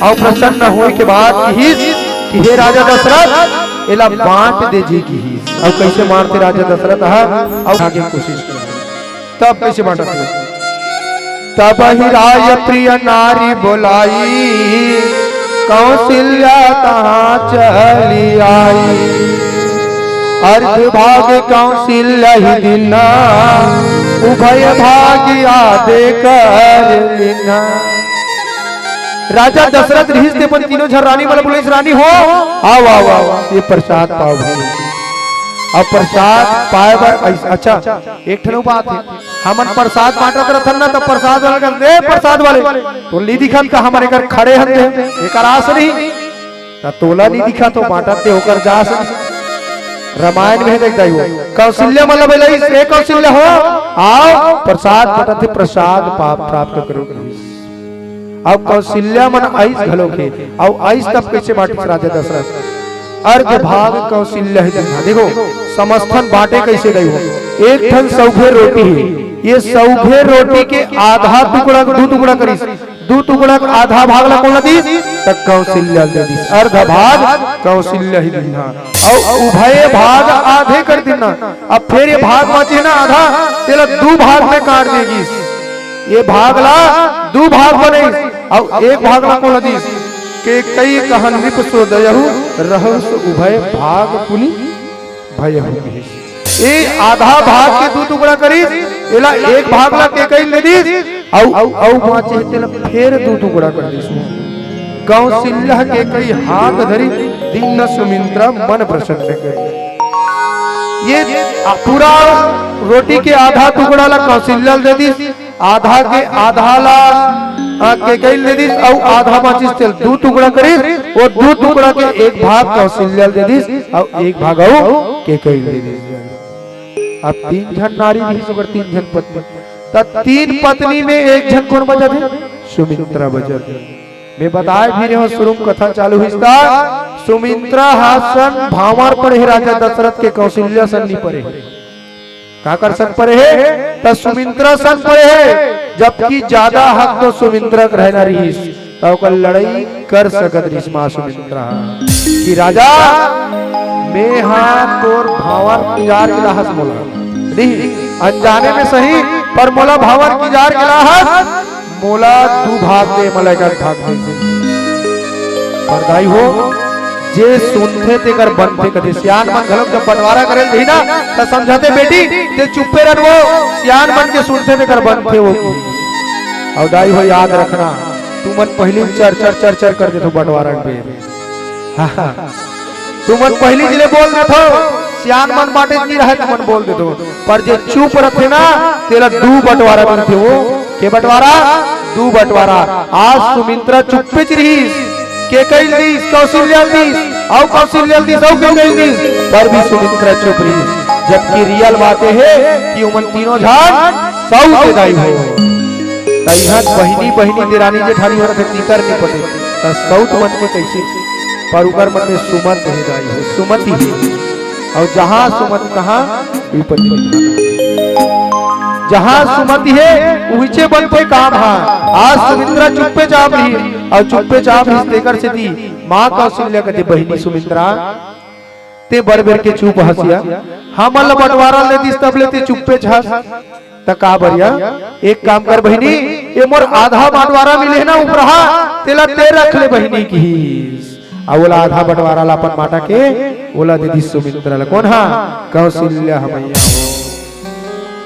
और प्रसन्न हुई के बाद कि हे राजा दशरथ एला बांट दे जी की और कैसे मारते राजा दशरथ और आगे कोशिश कर तब कैसे बांटते तब ही राज प्रिय नारी बोलाई कौशल्या तहाँ चली आई अर्ध भाग कौशल्या ही दिना उभय भाग्या देकर लेना। राजा दशरथ ऋषि ने अपन तीनों झर रानी वाला बोले रानी हो आओ आओ आओ ये प्रसाद पाओ अब प्रसाद पाए बार अच्छा एक ठन बात है हमन प्रसाद बांटत रहथन ना तब प्रसाद वाले दे प्रसाद वाले तो ली दिखत का हमारे घर खड़े हन दे एकर आस नहीं ता तोला नहीं दिखा तो बांटत ते होकर जास रामायण में देखता ही कौशल्या मतलब बोले से कौशल्या हो आओ प्रसाद बांटते प्रसाद पाप प्राप्त करो। अब कौशल्या मन आइस घलो के और आइस तब कैसे बांटे राजा दशरथ अर्ध भाग कौशल्या ही देना। देखो समस्थन बांटे कैसे गई हो एक ठन सौभे रोटी है ये सौभे रोटी के आधा टुकड़ा दो टुकड़ा करी दो टुकड़ा आधा भाग ला कौन दी तक कौशल्या दे दी अर्ध भाग कौशल्या ही देना और उभय भाग आधे कर देना। अब फिर ये भाग बचे ना आधा तेरा दो भाग में काट देगी ये भाग ला दो भाग बने और एक भाग ला कौन दी के कई कहन विप सोदयहु रहस उभय भाग पुनि भयहु ए आधा भाग के दो टुकड़ा करी एला एक भाग ला के कई ले दी औ बाचे तेला फिर दो टुकड़ा कर दी कौशल्या के कई हाथ धरी दीन सुमित्रा मन प्रसन्न करे। ये पूरा रोटी के आधा टुकड़ा ला कौशल्या दे दी आधा के आधा ला के कई ले दी और आधा माचिस तेल दो टुकड़ा करी और दो टुकड़ा के एक भाग कौशल्या दे दी और एक भाग के कई ले दी। अब तीन जन नारी भी सुगर तीन जन पत्नी तब तीन पत्नी में एक जन कौन बचा थे सुमित्रा बचा थे। मैं बताए भी रहे शुरू कथा चालू हुई सुमित्रा हासन भावर पड़े राजा दशरथ के कौशल्या सन नहीं पड़े का कर सन पड़े है तब सुमित्रा सन पड़े है जबकि ज्यादा हक तो सुमित्रा का रहना रही तो लड़ाई कर सकत रही मां सुमित्रा कि राजा मैं हाँ तोर भावर किजार गिलाहस बोला नहीं अनजाने में सही पर मोला भावर किजार गिलाहस मोला दू भाग दे मलेगा भाग दे परदाई हो जे सुनते ते कर बनते कदे सियान मन घलक जब बंटवारा करे देही ना त समझाते बेटी ते चुप्पे रहवो सियान मन के सुनते ते कर बनते हो और दाई हो याद रखना तू मन पहली चर चर चर चर कर दे तो बंटवारा पे तू मन पहली जिले बोल दे तो सियान मन बाटे नहीं रहे तू मन बोल दे तो पर जे चुप रखे ना तेरा दू बंटवारा बनते हो के बंटवारा दू बंटवारा आज सुमित्रा चुप्पे रही के कई दी कौशल्या दी और कौशल्या दी सब के कई दी पर भी सुमित्रा चुप रही जबकि रियल बातें है कि उमन तीनों झाड़ सौ के दाई हो तैहत बहिनी बहिनी देरानी जेठानी हो रखे तीकर नहीं पते त सौत मन में कैसे पर ऊपर मन में सुमत है दाई हो सुमति है और जहां सुमति कहां विपत्ति जहां सुमति है उहिचे बनते काम हां आज सुमित्रा चुप्पे चाप रही और चुप्पे चाप इस देकर से दी मां कौशल्या कहते बहिनी सुमित्रा ते बरबर के चुप हसिया हमल बंटवारा लेती तब लेते चुप्पे छास त का बरिया एक काम कर बहिनी ये मोर आधा बंटवारा मिले ना उपरहा तेला ते रख ले बहिनी की ओला आधा बंटवारा ला अपन माटा के ओला दीदी सुमित्रा ला कौन हां कौशल्या मैया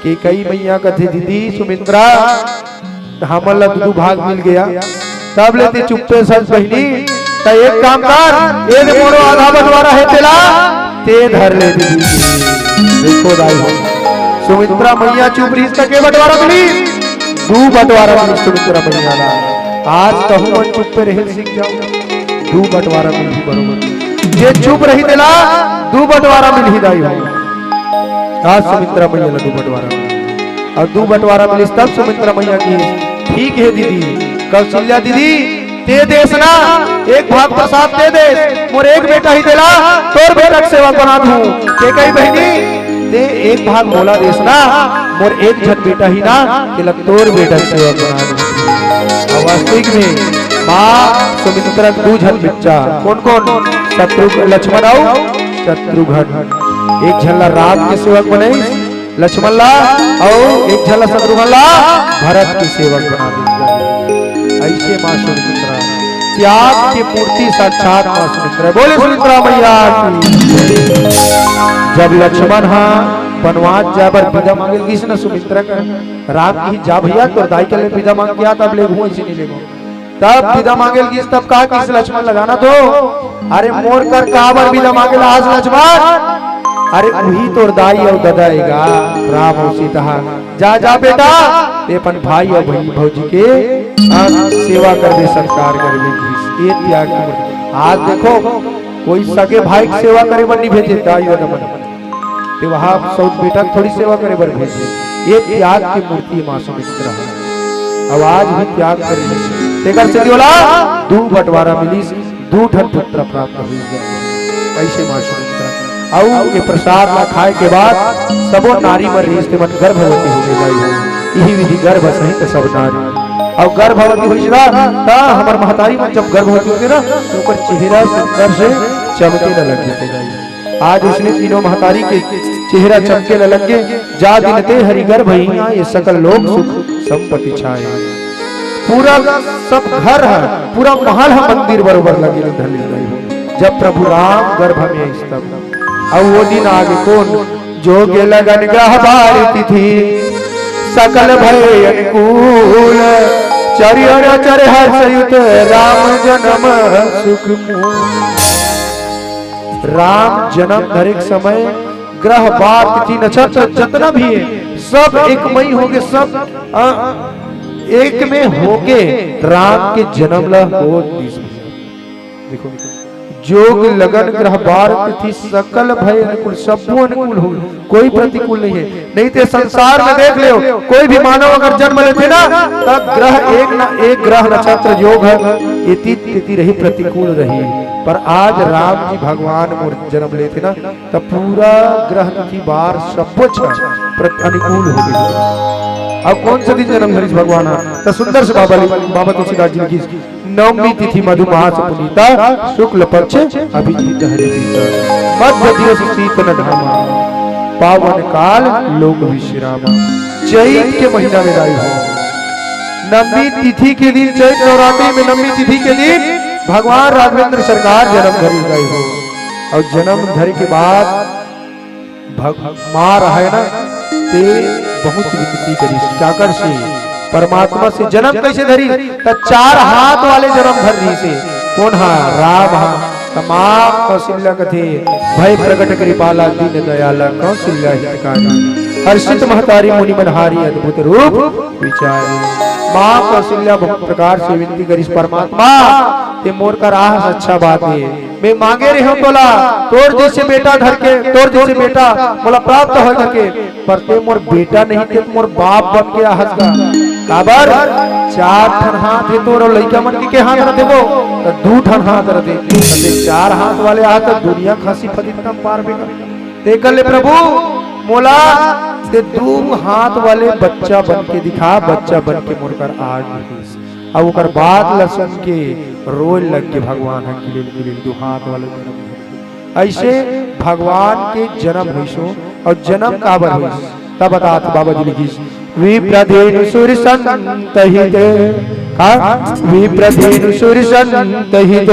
के कई मैया कथे दीदी सुमित्रा हमल दू भाग मिल गया तब लेते चुप्पे सच बहिनी त एक काम कर एक मोरो आधा बंटवारा है तेला ते धर ले दीदी देखो दाई हो सुमित्रा मैया चुप रही तक के बंटवारा मिली दू बंटवारा मिली सुमित्रा मैया ला आज तो हम चुप पे रहे सीख जाओ दू बंटवारा मिली बरोबर जे चुप रही तेला दू बंटवारा मिल ही दाई हो। आज सुमित्रा मैया ला दू बंटवारा और दू बंटवारा मिली तब सुमित्रा मैया की ठीक है दीदी कौशल्या दीदी दे देस ना एक भाग प्रसाद दे दे मोर एक बेटा ही देला तोर बेटा के सेवा बना दूं के कई बहनी दे एक भाग मोला देस ना मोर एक जन बेटा ही ना के लग तोर बेटा के सेवा बना दूं। वास्तविक में मां सुमित्रा दू जन बच्चा कौन कौन शत्रुघ्न लक्ष्मण और शत्रुघ्न एक झल्ला राम के सेवक बने लक्ष्मण ला और एक झल्ला शत्रुघ्न ला भरत के सेवक बना दी। ऐसे मां सुमित्रा त्याग की मूर्ति साक्षात मां सुमित्रा बोले सुमित्रा मैया की। जब लक्ष्मण वनवास जाबर विदा मांगे किस न सुमित्रा का राम की जा भैया तो दाई के लिए विदा मांग गया तब ले हुआ इसी नहीं लेगो तब विदा मांगे किस तब कहा किस लक्ष्मण लगाना तो अरे मोर कर काबर विदा मांगे आज लक्ष्मण अरे वही तो दाई और ददाएगा राम और सीता जा जा बेटा ते अपन भाई और बहन भौजी के सेवा कर दे संस्कार कर दे ये त्याग आज देखो कोई सगे भाई की सेवा करे बर नहीं भेजे दाई और दमन ते वहां सौत बेटा थोड़ी सेवा करे बर भेजे ये त्याग की मूर्ति मां सुमित्रा है। आवाज भी त्याग करे तेकर से बोला दू बंटवारा मिली दू ठन पुत्र प्राप्त हुई ऐसे मां सुमित्रा और ये प्रसाद ला खाए के बाद सबो नारी मर रिश्ते मन गर्भवती हो गई यही विधि गर्भ सहित सब नारी और गर्भवती हुई ता हमर महतारी मन जब गर्भवती होती ना तो ऊपर चेहरा सुंदर से चमके न लग जाते जाए। आज उसने तीनों महतारी के चेहरा चमके न लगे जा दिन ते हरि गर्भ ये सकल लोग सुख संपत्ति छाए पूरा सब घर है पूरा महल है मंदिर बरोबर लगे धली जब प्रभु राम गर्भ में स्तब और वो दिन आगे कौन जो गे लगन ग्रह बारती थी सकल भय अनुकूल चरियर चर हर्षयुत राम जन्म सुख राम जन्म धरिक समय ग्रह बार तिथि नक्षत्र जितना भी है सब एक मई होगे सब एक में होगे राम के जन्म ला हो देखो जोग लगन ग्रह बार तिथि सकल भय अनुकूल सबो अनुकूल हो कोई प्रतिकूल नहीं है नहीं तो संसार में देख लो कोई भी मानव अगर जन्म लेते ना तब ग्रह एक ना एक ग्रह नक्षत्र योग है तिथि रही प्रतिकूल रही पर आज राम जी भगवान जन्म लेते ना तब पूरा ग्रह तिथि बार सब अनुकूल हो गई। अब कौन सा दिन जन्म धरी भगवान तो सुंदर से बाबा तुलसीदास जी की नवमी तिथि मधुमास पुनीता शुक्ल पक्ष अभिजीत हरिता मध्य दिवस शीतल धामा पावन काल लोक विश्रामा चैत के महीना में आई हो नवमी तिथि के दिन चैत नवरात्रि में नवमी तिथि के दिन भगवान राघवेंद्र सरकार जन्म धरी गई हो और जन्म धरी के बाद मां रहा है ना ते बहुत विनती करी क्या कर से परमात्मा से जन्म कैसे धरी तो चार हाथ वाले जन्म धर रही से कौन हा राम हा तमाम कौशल्या कथे भय प्रकट कृपाला दीन दयाला कौशल्या हितकारी हर्षित महतारी मुनि मनहारी अद्भुत रूप विचारी मां कौशल्या बहुत प्रकार से विनती करी परमात्मा ते मोर का राह अच्छा बात है मैं मांगे रहे हूं तोला तोर जैसे बेटा धर के तोर जैसे बेटा मोला प्राप्त हो सके पर ते मोर बेटा नहीं थे मोर बाप बन के आहत का काबर चार ठन हाथ है तोर लइका मन के हाथ न देबो तो दू ठन हाथ रहते ते चार हाथ वाले हाथ दुनिया खासी फदितम पार बेका ते कले प्रभु मोला ते दू हाथ वाले बच्चा बन के दिखा बच्चा बन के मोर कर आज और ओकर बाद लसन के रोल लग के भगवान है दू हाथ वाले ऐसे भगवान के जन्म हुई सो और जन्म काबर हुई तब बतात बाबा जी लिखी विप्रधेनु सुर संतहित विप्रधेनु सुर संतहित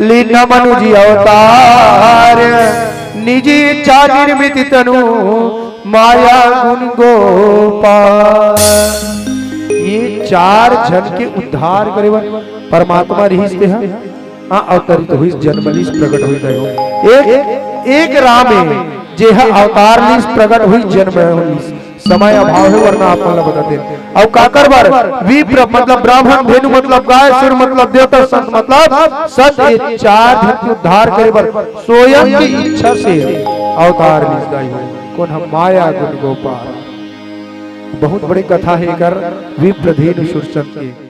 लीन मनुजी अवतार निजी इच्छा निर्मित तनु माया गुण गोपाल ये चार जन के उद्धार करे परमात्मा रिश्ते हैं अवतरित हुई जन्मलिस प्रकट हुई एक एक राम है जे अवतार लिस प्रकट हुई जन्म समय अभाव है वरना आप मतलब बताते हैं। और काकर बार विप्र मतलब ब्राह्मण, धेनु मतलब गाय, सुर मतलब देवता, संत मतलब सत, ये चार धरती उद्धार करे बर स्वयं की इच्छा से अवतार लीजाई हो। कौन हम माया गुण गोपाल। बहुत बड़ी कथा है कर विप्र धेनु सुर संत की।